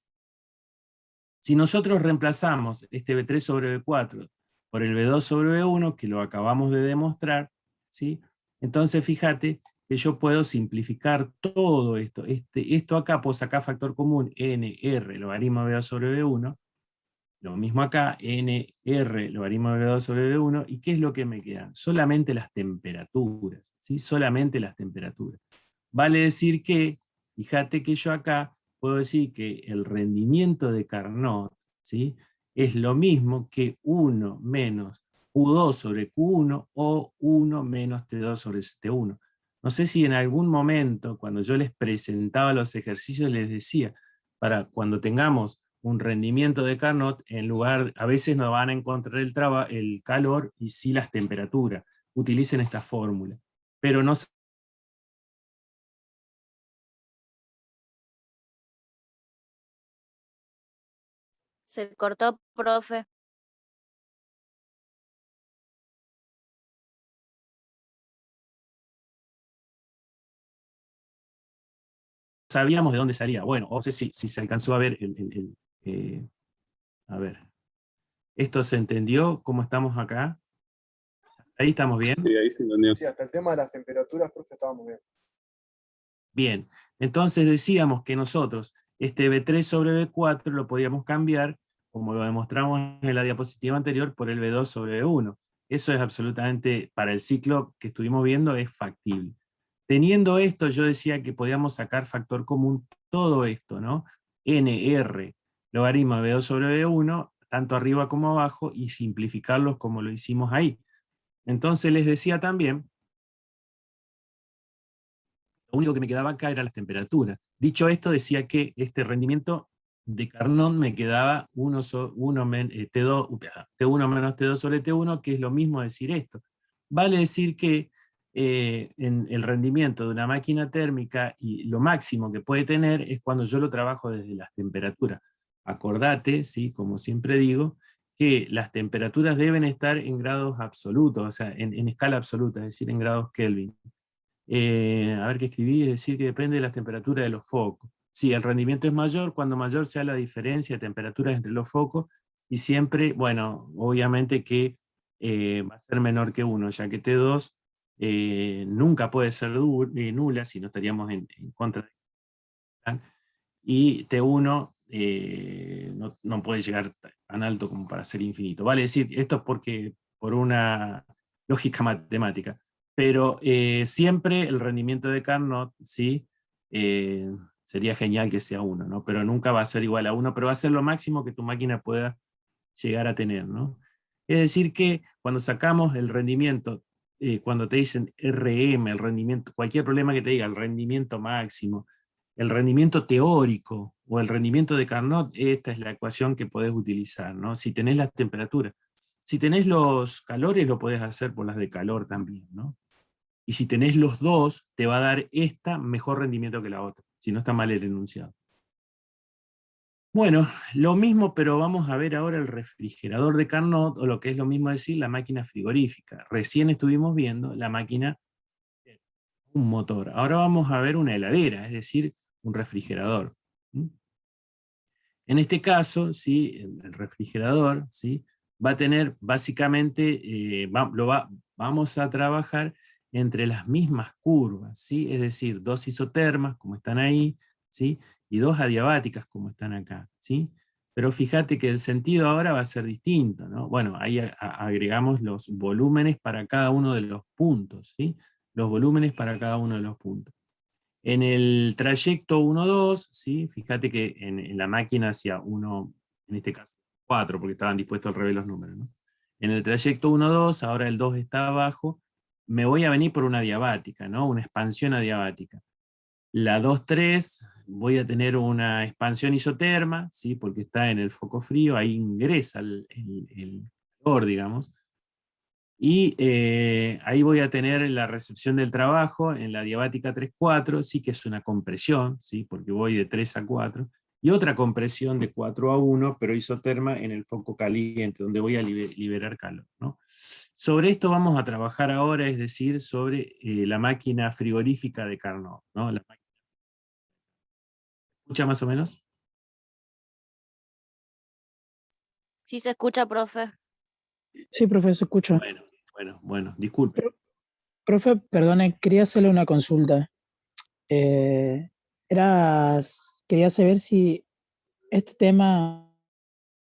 si nosotros reemplazamos este B3 sobre B4 por el B2 sobre B1, que lo acabamos de demostrar, ¿sí? Entonces fíjate que yo puedo simplificar todo esto. Esto acá puedo sacar factor común NR logaritmo de B2 sobre B1, lo mismo acá, NR logaritmo de B2 sobre B1, ¿y qué es lo que me queda? Solamente las temperaturas, ¿sí? Solamente las temperaturas. Vale decir que, fíjate que yo acá puedo decir que el rendimiento de Carnot, ¿sí? Es lo mismo que 1 menos Q2 sobre Q1 o 1 menos T2 sobre T1. No sé si en algún momento, cuando yo les presentaba los ejercicios, les decía, para cuando tengamos un rendimiento de Carnot, en lugar, a veces no van a encontrar el calor y sí las temperaturas. Utilicen esta fórmula. Pero no Se cortó, profe. sabíamos de dónde salía. Bueno, no sé si se alcanzó a ver a ver. ¿Esto se entendió? ¿Cómo estamos acá? ¿Ahí estamos bien? Sí, ahí se entendió. Sí, hasta el tema de las temperaturas, profe, estábamos bien. Bien. Entonces decíamos que nosotros este B3 sobre B4 lo podíamos cambiar, como lo demostramos en la diapositiva anterior, por el B2 sobre B1. Eso es absolutamente, para el ciclo que estuvimos viendo, es factible. Teniendo esto, yo decía que podíamos sacar factor común todo esto, ¿no? NR, logaritmo de B2 sobre B1, tanto arriba como abajo, y simplificarlos como lo hicimos ahí. Entonces les decía también, lo único que me quedaba acá era las temperaturas. Dicho esto, decía que este rendimiento de Carnot me quedaba T1 menos T2 sobre T1, que es lo mismo decir esto. Vale decir que en el rendimiento de una máquina térmica, y lo máximo que puede tener es cuando yo lo trabajo desde las temperaturas. Acordate, ¿sí? Como siempre digo, que las temperaturas deben estar en grados absolutos, o sea, en escala absoluta, es decir, en grados Kelvin. A ver qué escribí, es decir, que depende de la temperatura de los focos. Sí, el rendimiento es mayor cuando mayor sea la diferencia de temperaturas entre los focos, y siempre, bueno, obviamente que va a ser menor que 1, ya que T2 nunca puede ser nula, si no estaríamos en contra de, y T1 no puede llegar tan alto como para ser infinito. Vale decir, esto es porque por una lógica matemática. Pero siempre el rendimiento de Carnot, ¿sí? Sería genial que sea 1, ¿no? Pero nunca va a ser igual a 1, pero va a ser lo máximo que tu máquina pueda llegar a tener, ¿no? Es decir que cuando sacamos el rendimiento, cuando te dicen RM, el rendimiento, cualquier problema que te diga, el rendimiento máximo, el rendimiento teórico o el rendimiento de Carnot, esta es la ecuación que podés utilizar, ¿no? Si tenés las temperaturas. Si tenés los calores, lo podés hacer por las de calor también, ¿no? Y si tenés los dos, te va a dar esta mejor rendimiento que la otra, si no está mal el enunciado. Bueno, lo mismo, pero vamos a ver ahora el refrigerador de Carnot, o lo que es lo mismo decir, la máquina frigorífica. Recién estuvimos viendo la máquina, un motor. Ahora vamos a ver una heladera, es decir, un refrigerador. En este caso, ¿sí? El refrigerador, ¿sí? Va a tener básicamente, vamos a trabajar entre las mismas curvas, ¿sí? Es decir, dos isotermas, como están ahí, ¿sí? Y dos adiabáticas, como están acá, ¿sí? Pero fíjate que el sentido ahora va a ser distinto, ¿no? Bueno, ahí agregamos los volúmenes para cada uno de los puntos, ¿sí? Los volúmenes para cada uno de los puntos. En el trayecto 1-2, ¿sí? Fíjate que en la máquina hacia 1, en este caso 4, porque estaban dispuestos al revés los números, ¿no? En el trayecto 1-2, ahora el 2 está abajo, me voy a venir por una adiabática, ¿no? Una expansión adiabática. La 2-3, voy a tener una expansión isoterma, ¿sí? Porque está en el foco frío, ahí ingresa el calor, digamos. Y ahí voy a tener la recepción del trabajo en la diabática 3-4, sí que es una compresión, ¿sí? Porque voy de 3 a 4, y otra compresión de 4 a 1, pero isoterma en el foco caliente, donde voy a liberar calor, ¿no? Sobre esto vamos a trabajar ahora, es decir, sobre la máquina frigorífica de Carnot, ¿no? ¿Escucha más o menos? Sí se escucha, profe. Sí, profe, se escucha. Bueno, disculpe. Profe, perdone, quería hacerle una consulta. Quería saber si este tema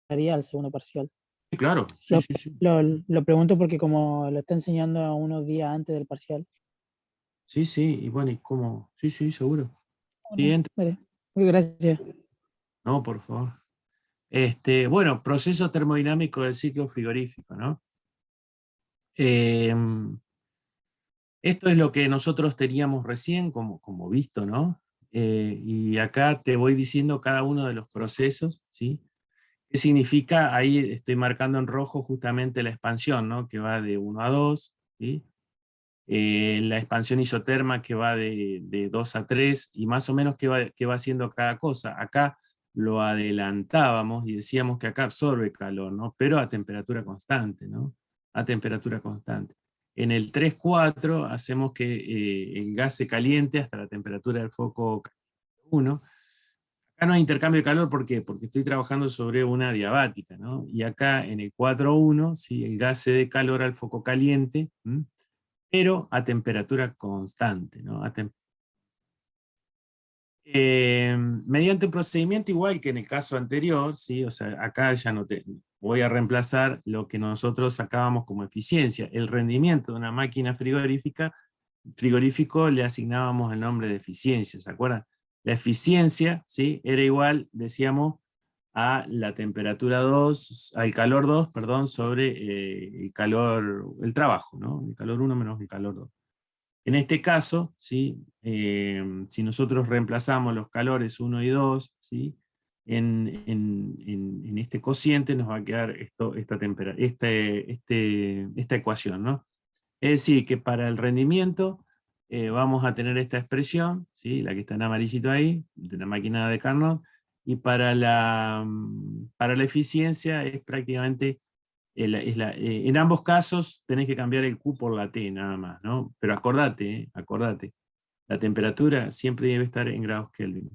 haría al segundo parcial. Sí, claro, sí. Lo pregunto porque como lo está enseñando a unos días antes del parcial. Sí, y bueno, ¿y cómo? Sí, seguro. Bueno, vale. Muy gracias. No, por favor. Bueno, proceso termodinámico del ciclo frigorífico, ¿no? Esto es lo que nosotros teníamos recién como visto, ¿no? Y acá te voy diciendo cada uno de los procesos, ¿sí? ¿Qué significa? Ahí estoy marcando en rojo justamente la expansión, ¿no? Que va de 1 a 2, ¿sí? La expansión isoterma que va de 2 a 3, y más o menos qué va haciendo cada cosa. Acá lo adelantábamos y decíamos que acá absorbe calor, ¿no? Pero a temperatura constante, ¿no? A temperatura constante. En el 3-4 hacemos que el gas se caliente hasta la temperatura del foco 1. Acá no hay intercambio de calor, ¿por qué? Porque estoy trabajando sobre una adiabática, ¿no? Y acá en el 4-1, ¿sí? El gas se dé calor al foco caliente, pero a temperatura constante, ¿no? Mediante un procedimiento igual que en el caso anterior, ¿sí? O sea, acá ya no voy a reemplazar lo que nosotros sacábamos como eficiencia. El rendimiento de una máquina frigorífica frigorífico le asignábamos el nombre de eficiencia, ¿se acuerdan? La eficiencia, ¿sí?, era igual, decíamos, a la temperatura 2, al calor 2, perdón, sobre el trabajo, ¿no? El calor 1 menos el calor 2. En este caso, ¿sí?, si nosotros reemplazamos los calores 1 y 2, ¿sí?, en este cociente nos va a quedar esta ecuación, ¿no? Es decir, que para el rendimiento vamos a tener esta expresión, ¿sí?, la que está en amarillito ahí, de la máquina de Carnot, y para la eficiencia es prácticamente, en ambos casos tenés que cambiar el Q por la T nada más, ¿no? Pero acordate, acordate, la temperatura siempre debe estar en grados Kelvin.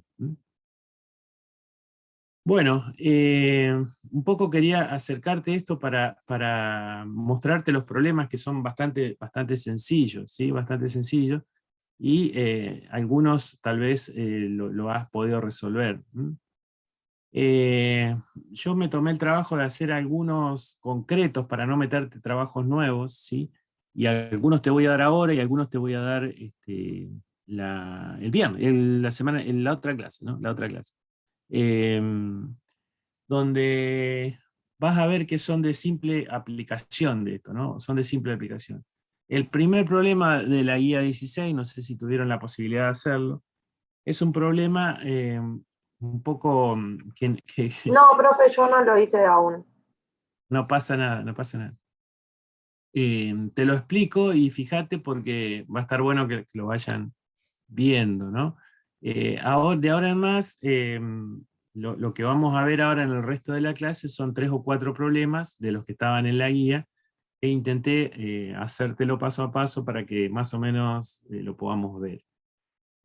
Bueno, un poco quería acercarte esto para mostrarte los problemas que son bastante sencillos, ¿sí? Bastante sencillos, y algunos tal vez lo has podido resolver. Yo me tomé el trabajo de hacer algunos concretos para no meterte trabajos nuevos, ¿sí? Y algunos te voy a dar ahora y algunos te voy a dar el viernes, en la otra clase, ¿no? La otra clase. Donde vas a ver que son de simple aplicación de esto, ¿no? Son de simple aplicación. El primer problema de la guía 16, no sé si tuvieron la posibilidad de hacerlo, es un problema un poco No, profe, yo no lo hice aún. no pasa nada, no pasa nada. Te lo explico y fíjate porque va a estar bueno que lo vayan viendo, ¿no? De ahora en más, lo que vamos a ver ahora en el resto de la clase son 3 o 4 problemas de los que estaban en la guía, e intenté hacértelo paso a paso para que más o menos lo podamos ver.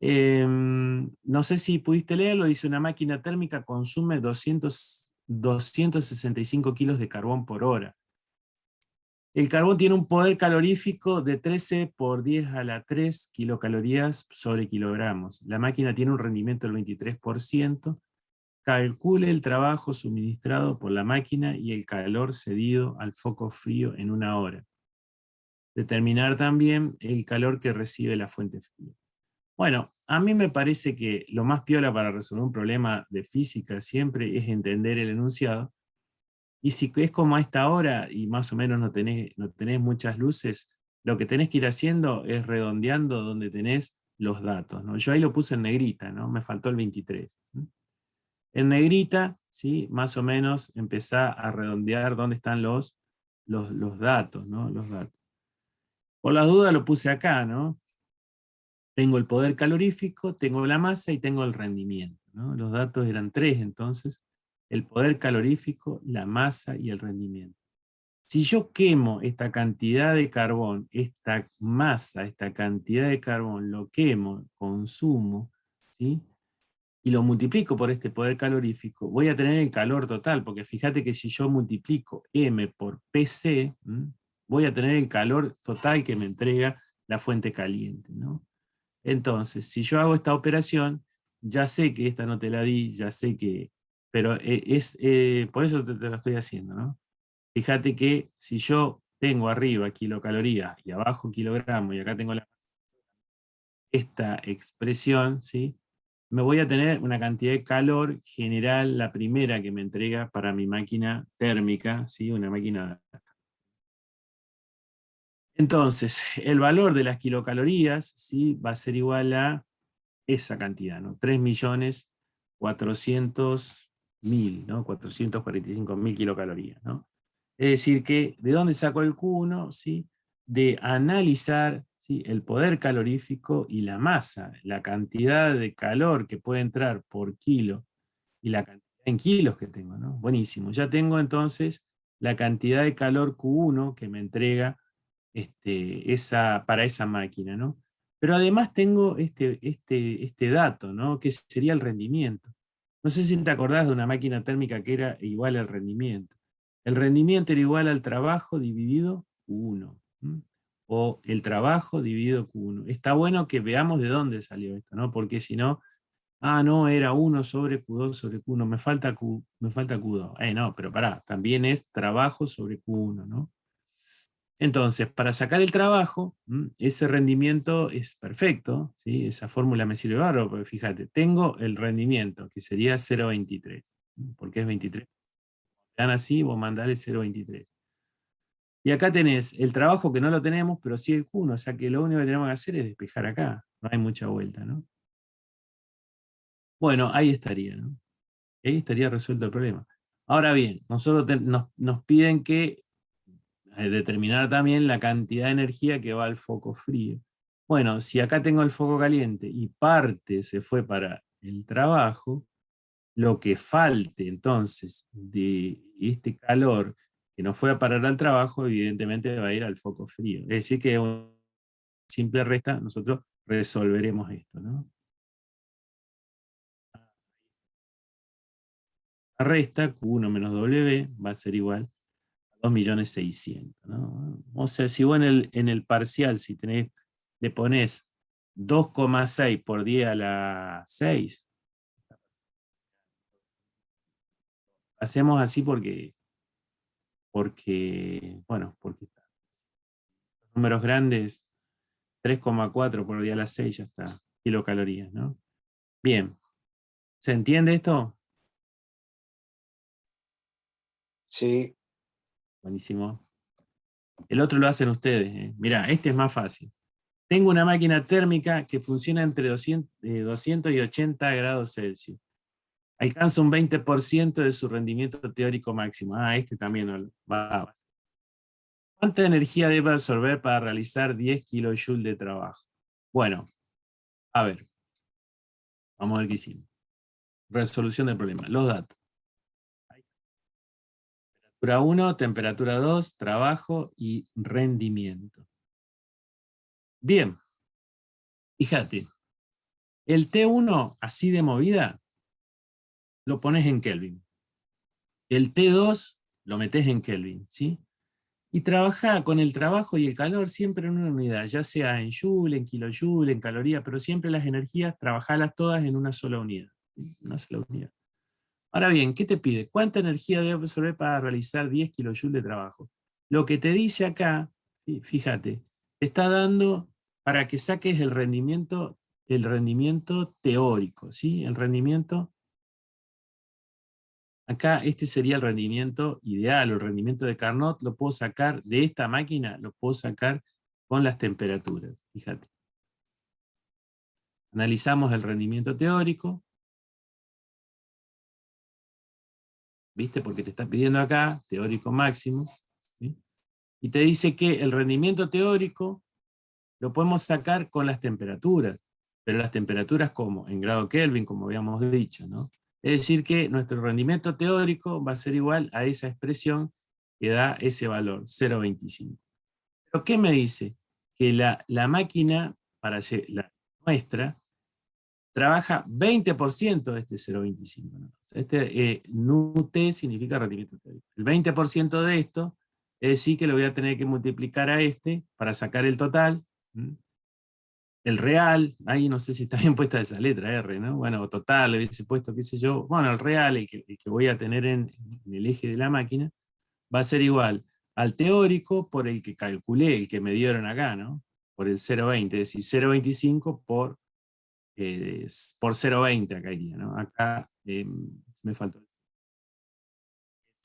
No sé si pudiste leerlo, dice: una máquina térmica consume 265 kilos de carbón por hora. El carbón tiene un poder calorífico de 13 por 10 a la 3 kilocalorías sobre kilogramos. La máquina tiene un rendimiento del 23%. Calcule el trabajo suministrado por la máquina y el calor cedido al foco frío en 1 hora. Determinar también el calor que recibe la fuente fría. Bueno, a mí me parece que lo más piola para resolver un problema de física siempre es entender el enunciado. Y si es como a esta hora y más o menos no tenés muchas luces, lo que tenés que ir haciendo es redondeando donde tenés los datos, ¿no? Yo ahí lo puse en negrita, ¿no? Me faltó el 23. En negrita, ¿sí?, más o menos empezá a redondear dónde están los datos, ¿no? Los datos. Por las dudas lo puse acá, ¿no? Tengo el poder calorífico, tengo la masa y tengo el rendimiento, ¿no? Los datos eran 3 entonces: el poder calorífico, la masa y el rendimiento. Si yo quemo esta cantidad de carbón, esta masa, esta cantidad de carbón, lo quemo, consumo, ¿sí?, y lo multiplico por este poder calorífico, voy a tener el calor total, porque fíjate que si yo multiplico M por PC, voy a tener el calor total que me entrega la fuente caliente, ¿no? Entonces, si yo hago esta operación, ya sé que esta no te la di, ya sé que, pero por eso te lo estoy haciendo, ¿no? Fíjate que si yo tengo arriba kilocalorías y abajo kilogramos, y acá tengo esta expresión, ¿sí?, me voy a tener una cantidad de calor general, la primera que me entrega para mi máquina térmica, ¿sí?, una máquina. Entonces, el valor de las kilocalorías, ¿sí?, va a ser igual a esa cantidad, ¿no? 3.400.000, ¿no? 445.000 kilocalorías, ¿no? Es decir que, ¿de dónde saco el Q1? ¿Sí? De analizar, ¿sí?, el poder calorífico y la masa, la cantidad de calor que puede entrar por kilo y la cantidad en kilos que tengo, ¿no? Buenísimo, ya tengo entonces la cantidad de calor Q1 que me entrega para esa máquina, ¿no? Pero además tengo este dato, ¿no?, que sería el rendimiento. No sé si te acordás de una máquina térmica que era igual al rendimiento. El rendimiento era igual al trabajo dividido Q1. O el trabajo dividido Q1. Está bueno que veamos de dónde salió esto, ¿no? Porque si no, no, era 1 sobre Q2 sobre Q1, me falta Q2. No, pero pará, también es trabajo sobre Q1, ¿no? Entonces, para sacar el trabajo, ese rendimiento es perfecto, ¿sí? Esa fórmula me sirve bárbaro, porque fíjate, tengo el rendimiento, que sería 0,23. ¿Por qué es 23? Te dan así, vos mandale 0,23. Y acá tenés el trabajo que no lo tenemos, pero sí el Q1, o sea que lo único que tenemos que hacer es despejar acá, no hay mucha vuelta, ¿no? Bueno, ahí estaría, ¿no? Ahí estaría resuelto el problema. Ahora bien, nosotros nos piden que determinar también la cantidad de energía que va al foco frío. Bueno, si acá tengo el foco caliente y parte se fue para el trabajo, lo que falte entonces de este calor que no fue a parar al trabajo, evidentemente va a ir al foco frío. Es decir, que una simple resta, nosotros resolveremos esto, ¿no? La resta, Q1 menos W, va a ser igual a 2.600.000, ¿no? O sea, si vos en el parcial, si le ponés 2,6 por 10 a la 6, hacemos así porque bueno, porque números grandes, 3,4 por 10 a la 6 ya está, kilocalorías, ¿no? Bien, ¿se entiende esto? Sí. Buenísimo. El otro lo hacen ustedes, ¿eh? Mirá, este es más fácil. Tengo una máquina térmica que funciona entre 200 y 80 grados Celsius. Alcanza un 20% de su rendimiento teórico máximo. Ah, este también va. ¿Cuánta energía debe absorber para realizar 10 kilojoules de trabajo? Bueno, a ver. Vamos a ver qué hicimos. Resolución del problema. Los datos. Temperatura 1, temperatura 2, trabajo y rendimiento. Bien. Fíjate. El T1, así de movida, lo pones en Kelvin. El T2 lo metes en Kelvin, ¿sí? Y trabaja con el trabajo y el calor siempre en una unidad, ya sea en joule, en kilojoule, en caloría, pero siempre las energías, trabajarlas todas en una sola unidad. Una sola unidad. Ahora bien, ¿qué te pide? ¿Cuánta energía debe absorber para realizar 10 kilojoules de trabajo? Lo que te dice acá, fíjate, te está dando para que saques el rendimiento teórico, ¿sí? El rendimiento. Acá este sería el rendimiento ideal, o el rendimiento de Carnot, lo puedo sacar de esta máquina, lo puedo sacar con las temperaturas, fíjate. Analizamos el rendimiento teórico, ¿viste? Porque te está pidiendo acá, teórico máximo, ¿sí? Y te dice que el rendimiento teórico lo podemos sacar con las temperaturas, pero las temperaturas como en grado Kelvin, como habíamos dicho, ¿no? Es decir que nuestro rendimiento teórico va a ser igual a esa expresión que da ese valor, 0,25. ¿Pero qué me dice? Que la máquina, la nuestra, trabaja 20% de este 0,25. ¿No? Este NUT significa rendimiento teórico. El 20% de esto es decir que lo voy a tener que multiplicar a este para sacar el total. El real, ahí no sé si está bien puesta esa letra R, ¿no? Bueno, total, le hubiese puesto, qué sé yo. Bueno, el real, el que voy a tener en el eje de la máquina, va a ser igual al teórico por el que calculé, el que me dieron acá, ¿no? Por el 0,20, es decir, 0,25 por 0,20 acá iría, ¿no? Acá me faltó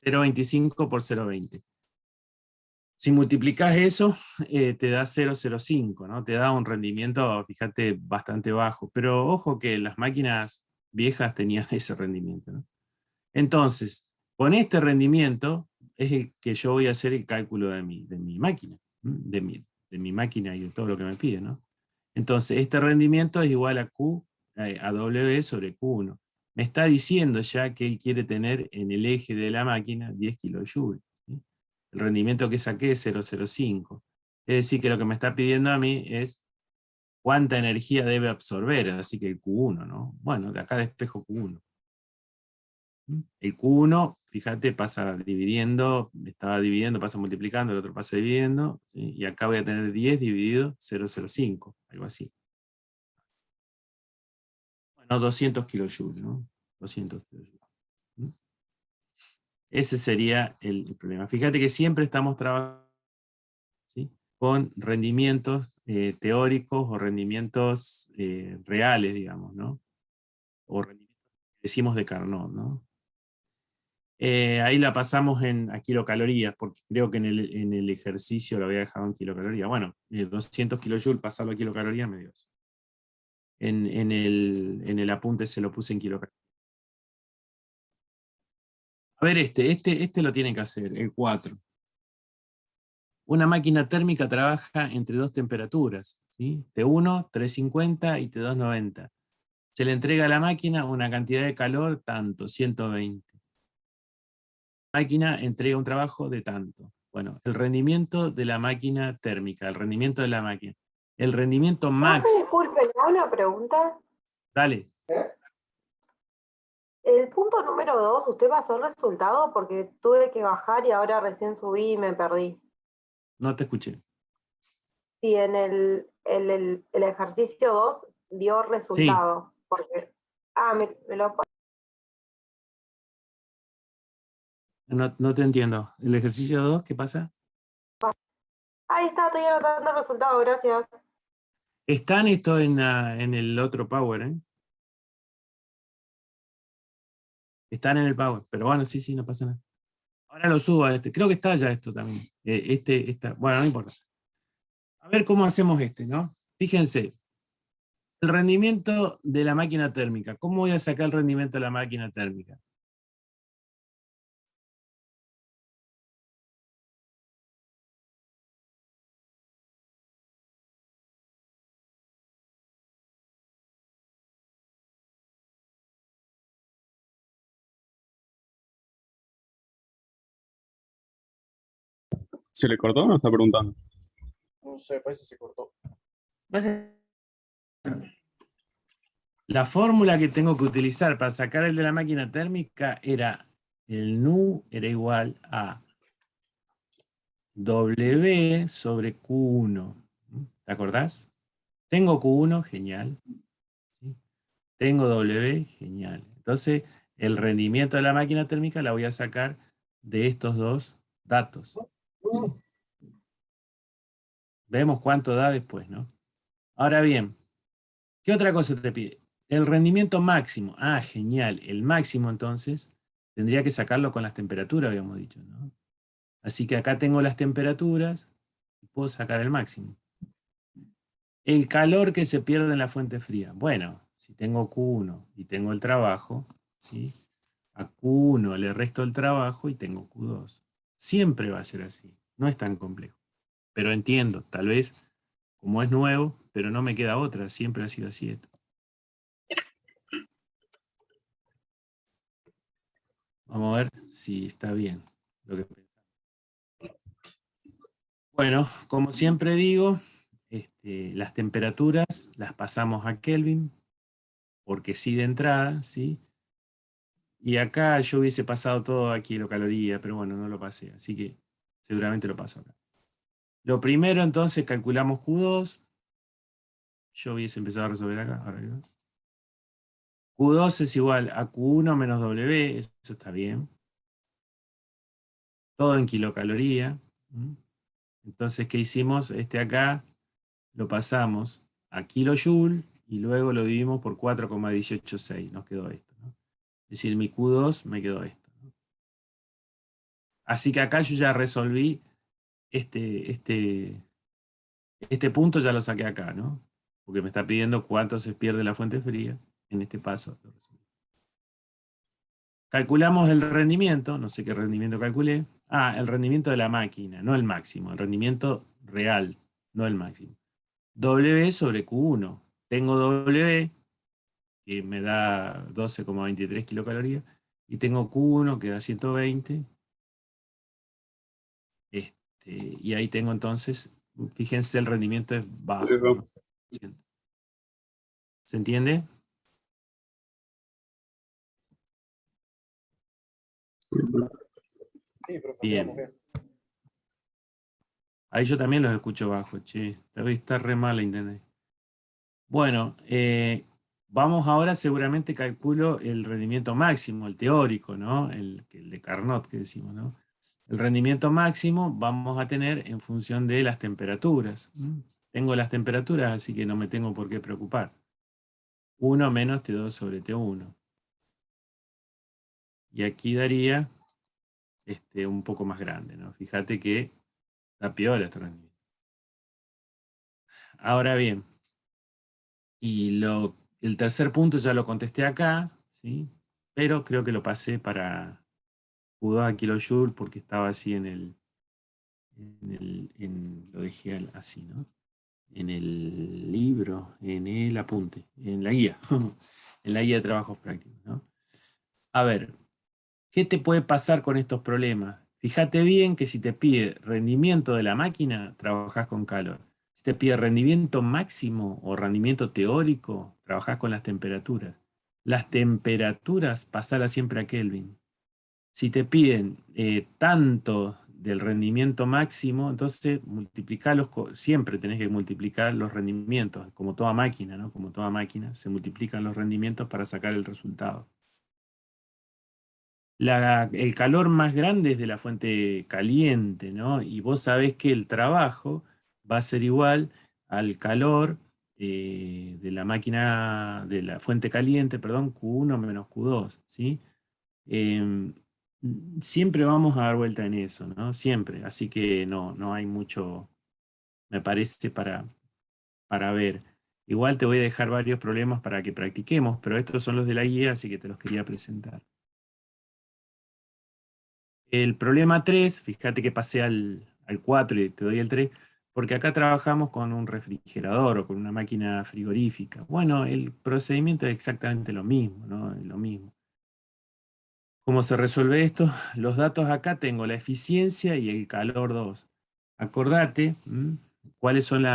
0,25 por 0,20. Si multiplicas eso, te da 0,05, ¿no? Te da un rendimiento, fíjate, bastante bajo. Pero ojo que las máquinas viejas tenían ese rendimiento, ¿no? Entonces, con este rendimiento es el que yo voy a hacer el cálculo de mi máquina, de mi máquina y de todo lo que me pide, ¿no? Entonces, este rendimiento es igual a W sobre Q1. Me está diciendo ya que él quiere tener en el eje de la máquina 10 kilojoules. ¿Sí? El rendimiento que saqué es 0,05. Es decir, que lo que me está pidiendo a mí es cuánta energía debe absorber, así que el Q1, ¿no? Bueno, de acá despejo Q1. El Q1, fíjate, pasa dividiendo, estaba dividiendo, pasa multiplicando, el otro pasa dividiendo, ¿sí? Y acá voy a tener 10 dividido 0,05, algo así. Bueno, 200 kilojoules, ¿no? 200 kilojoules. Ese sería el problema. Fíjate que siempre estamos trabajando con rendimientos teóricos o rendimientos reales, digamos, ¿no? O rendimientos que decimos de Carnot, ¿no? Ahí la pasamos a kilocalorías, porque creo que en el ejercicio lo había dejado en kilocalorías. Bueno, 200 kilojoules, pasarlo a kilocalorías me dio eso. En el apunte se lo puse en kilocalorías. A ver, este lo tienen que hacer, el 4. Una máquina térmica trabaja entre dos temperaturas, ¿sí? T1, 350 y T2, 90. Se le entrega a la máquina una cantidad de calor tanto, 120. La máquina entrega un trabajo de tanto. Bueno, el rendimiento de la máquina térmica, el rendimiento de la máquina. El rendimiento máximo. Disculpe, ¿le hago una pregunta? Dale. El punto número 2, ¿usted pasó el resultado? Porque tuve que bajar y ahora recién subí y me perdí. No te escuché. Sí, en el ejercicio 2 dio resultado. Sí. Porque, me lo... No te entiendo. ¿El ejercicio 2 qué pasa? Ahí está, estoy anotando el resultado, gracias. Están esto en el otro Power, ¿eh? Están en el Power, pero bueno, sí, no pasa nada. Ahora lo subo a este. Creo que está ya esto también. Bueno, no importa. A ver cómo hacemos ¿no? Fíjense. El rendimiento de la máquina térmica. ¿Cómo voy a sacar el rendimiento de la máquina térmica? ¿Se le cortó o no está preguntando? No sé, parece que se cortó. La fórmula que tengo que utilizar para sacar el de la máquina térmica era, el nu era igual a W sobre Q1. ¿Te acordás? Tengo Q1, genial. ¿Sí? Tengo W, genial. Entonces, el rendimiento de la máquina térmica la voy a sacar de estos dos datos. ¿Sí? Vemos cuánto da después, ¿no? Ahora bien, ¿qué otra cosa te pide? El rendimiento máximo. Ah, genial. El máximo, entonces, tendría que sacarlo con las temperaturas, habíamos dicho, ¿no? Así que acá tengo las temperaturas y puedo sacar el máximo. El calor que se pierde en la fuente fría. Bueno, si tengo Q1 y tengo el trabajo, ¿sí? A Q1 le resto el trabajo y tengo Q2. Siempre va a ser así. No es tan complejo. Pero entiendo, tal vez, como es nuevo, pero no me queda otra. Siempre ha sido así esto. Vamos a ver si está bien lo que pensamos. Bueno, como siempre digo, las temperaturas las pasamos a Kelvin, porque sí de entrada, ¿sí? Y acá yo hubiese pasado todo a kilocalorías, pero bueno, no lo pasé, así que seguramente lo paso acá. Lo primero entonces calculamos Q2. Yo hubiese empezado a resolver acá. Ahora, ¿no? Q2 es igual a Q1 menos W, eso está bien. Todo en kilocaloría. Entonces, ¿qué hicimos? Acá lo pasamos a kilojoule y luego lo dividimos por 4,186. Nos quedó esto, ¿no? Es decir, mi Q2 me quedó esto, ¿no? Así que acá yo ya resolví este punto, ya lo saqué acá, ¿no? Porque me está pidiendo cuánto se pierde la fuente fría. En este paso lo resolví. Calculamos el rendimiento, no sé qué rendimiento calculé. Ah, el rendimiento de la máquina, no el máximo, el rendimiento real, no el máximo. W sobre Q1. Tengo W, que me da 12,23 kilocalorías, y tengo Q1, que da 120. Y ahí tengo entonces, fíjense, el rendimiento es bajo, ¿no? ¿Se entiende? Sí, profe, Bien. Ahí yo también los escucho bajo, che. Está re mal la internet. Bueno, vamos ahora, seguramente calculo el rendimiento máximo, el teórico, ¿no? El de Carnot que decimos, ¿no? El rendimiento máximo vamos a tener en función de las temperaturas. Tengo las temperaturas, así que no me tengo por qué preocupar. 1 menos T2 sobre T1. Y aquí daría un poco más grande, ¿no? Fíjate que está peor este rendimiento. Ahora bien, el tercer punto ya lo contesté acá, ¿sí? Pero creo que lo pasé para Q2 a kilojoules porque estaba así lo dejé así, ¿no? En el libro, en el apunte, en la guía, en la guía de trabajos prácticos, ¿no? A ver, ¿qué te puede pasar con estos problemas? Fíjate bien que si te pide rendimiento de la máquina, trabajás con calor. Si te pide rendimiento máximo o rendimiento teórico, trabajás con las temperaturas. Las temperaturas, pasalas siempre a Kelvin. Si te piden tanto del rendimiento máximo, entonces siempre tenés que multiplicar los rendimientos, como toda máquina, ¿no? Como toda máquina, se multiplican los rendimientos para sacar el resultado. El calor más grande es de la fuente caliente, ¿no? Y vos sabés que el trabajo va a ser igual al calor de la máquina, de la fuente caliente, perdón, Q1 menos Q2, ¿sí? Siempre vamos a dar vuelta en eso, ¿no? Siempre. Así que no hay mucho, me parece, para ver. Igual te voy a dejar varios problemas para que practiquemos, pero estos son los de la guía, así que te los quería presentar. El problema 3, fíjate que pasé al 4 y te doy el 3, porque acá trabajamos con un refrigerador o con una máquina frigorífica. Bueno, el procedimiento es exactamente lo mismo, ¿no? Es lo mismo. ¿Cómo se resuelve esto? Los datos acá tengo la eficiencia y el calor 2. Acordate cuáles son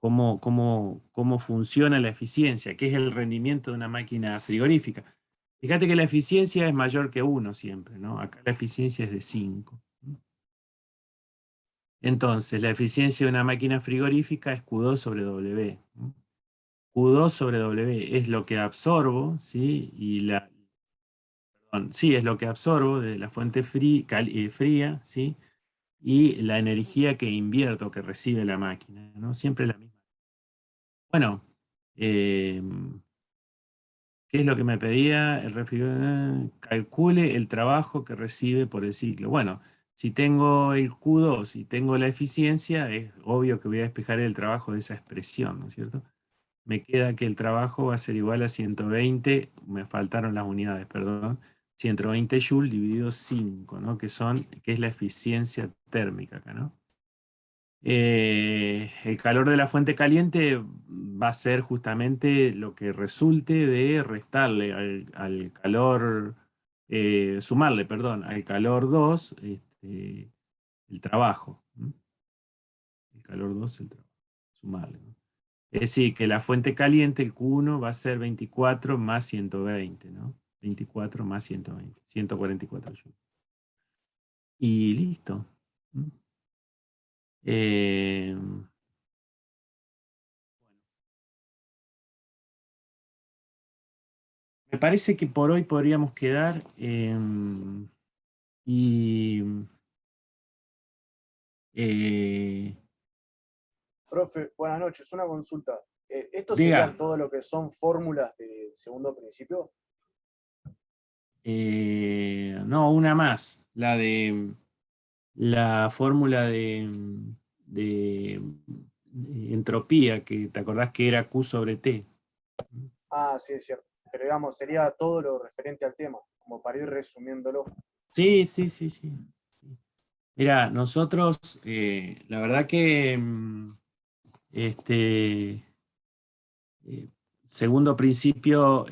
cómo funciona la eficiencia, qué es el rendimiento de una máquina frigorífica. Fíjate que la eficiencia es mayor que 1 siempre, ¿no? Acá la eficiencia es de 5. Entonces, la eficiencia de una máquina frigorífica es Q2 sobre W. Q2 sobre W es lo que absorbo, ¿sí? Sí, es lo que absorbo de la fuente fría, ¿sí? Y la energía que invierto, que recibe la máquina, ¿no? Siempre la misma. Bueno, ¿qué es lo que me pedía? El refrigerador, calcule el trabajo que recibe por el ciclo. Bueno, si tengo el Q2 y tengo la eficiencia, es obvio que voy a despejar el trabajo de esa expresión, ¿no es cierto? Me queda que el trabajo va a ser igual a 120, me faltaron las unidades, perdón, 120 joules dividido 5, ¿no? Que es la eficiencia térmica acá, ¿no? El calor de la fuente caliente va a ser justamente lo que resulte de restarle al calor, sumarle, perdón, al calor 2, el trabajo. El calor 2, el trabajo, sumarle, ¿no? Es decir, que la fuente caliente, el Q1, va a ser 24 más 120, ¿no? 24 más 120, 144 joules. Y listo. Eh, Me parece que por hoy podríamos quedar y Profe, buenas noches. Una consulta. ¿Esto diga, serían todo lo que son fórmulas de segundo principio? no, una más, la de la fórmula de entropía, que te acordás que era Q sobre T. Ah, sí, es cierto. Pero digamos, sería todo lo referente al tema, como para ir resumiéndolo. Sí, sí, sí, sí. Mira, nosotros, la verdad que segundo principio,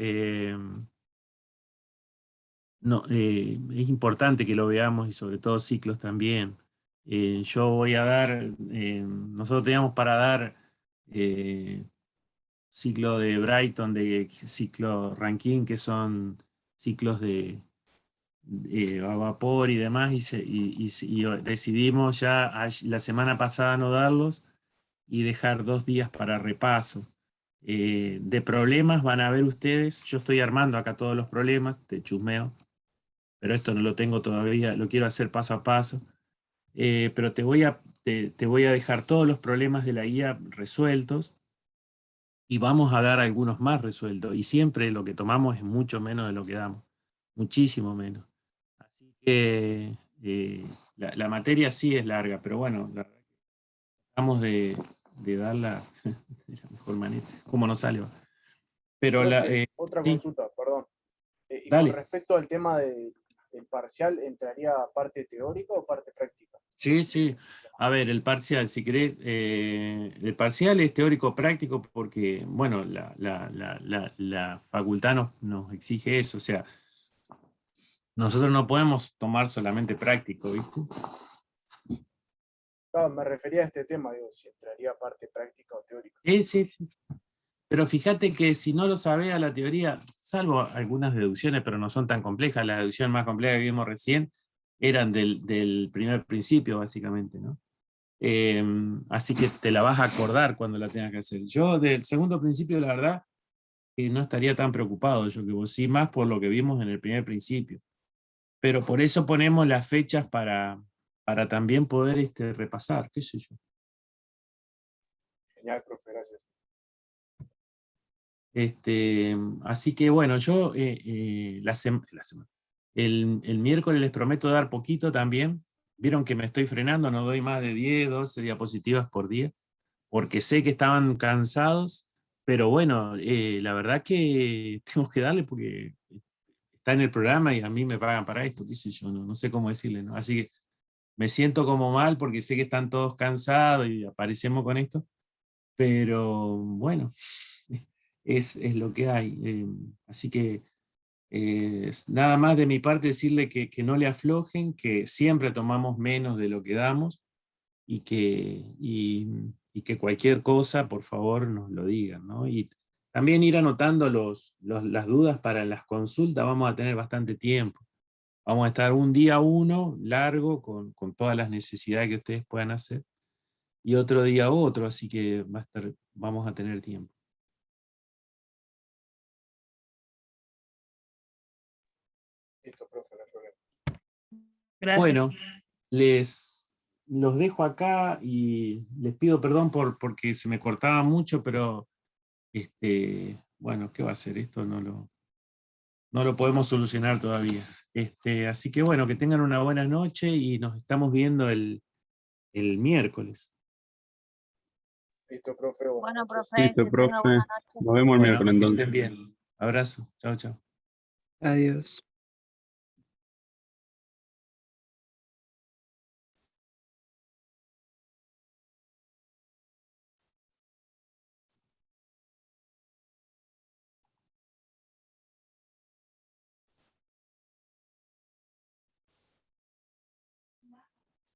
no, es importante que lo veamos y sobre todo ciclos también. Yo voy a dar, nosotros teníamos para dar ciclo de Brighton, de ciclo Rankine, que son ciclos a vapor y demás, y decidimos ya la semana pasada no darlos y dejar 2 días para repaso. De problemas van a ver ustedes, yo estoy armando acá todos los problemas, te chusmeo. pero esto no lo tengo todavía, lo quiero hacer paso a paso. Pero te voy a dejar todos los problemas de la guía resueltos y vamos a dar algunos más resueltos. Y siempre lo que tomamos es mucho menos de lo que damos, muchísimo menos. Así que la materia sí es larga, pero bueno, la verdad que tratamos de darla de la mejor manera, como nos sale. Pero Profe, otra sí, consulta, perdón. Y dale. con respecto al tema del parcial, ¿entraría parte teórica o parte práctica? Sí, sí. A ver, el parcial, si querés, el parcial es teórico-práctico porque, bueno, la facultad nos exige eso, o sea, nosotros no podemos tomar solamente práctico, ¿viste? Claro, me refería a este tema, digo, si entraría parte práctica o teórica. Sí. Pero fíjate que si no lo sabés a la teoría, salvo algunas deducciones, pero no son tan complejas, la deducción más compleja que vimos recién eran del primer principio, básicamente, ¿no? Así que te la vas a acordar cuando la tengas que hacer. Yo del segundo principio, la verdad, no estaría tan preocupado, yo que vos sí, más por lo que vimos en el primer principio. Pero por eso ponemos las fechas para también poder repasar, qué sé yo. Genial, profe, gracias. Así que bueno, yo el miércoles les prometo dar poquito también. Vieron que me estoy frenando, no doy más de 10, 12 diapositivas por día, porque sé que estaban cansados, pero bueno, la verdad que tengo que darle porque está en el programa y a mí me pagan para esto, qué sé yo, no sé cómo decirle, ¿no? Así que me siento como mal porque sé que están todos cansados y aparecemos con esto, pero bueno, es lo que hay. Así que nada más de mi parte decirle que no le aflojen, que siempre tomamos menos de lo que damos y que cualquier cosa, por favor, nos lo digan, ¿no? Y también ir anotando las dudas para las consultas, vamos a tener bastante tiempo. Vamos a estar un día uno, largo, con todas las necesidades que ustedes puedan hacer, y otro día otro, así que vamos a tener tiempo. Listo, profe, no hay problema. Gracias. Bueno, los dejo acá y les pido perdón porque se me cortaba mucho, pero bueno, ¿qué va a hacer? Esto no lo podemos solucionar todavía. Así que bueno, que tengan una buena noche y nos estamos viendo el miércoles. Listo, profe, buenas Bueno, noches. profe, Listo, que tenga profe. buena noche. Nos vemos el Bueno, miércoles que entonces. estén bien. Abrazo. Chao, chao. Adiós.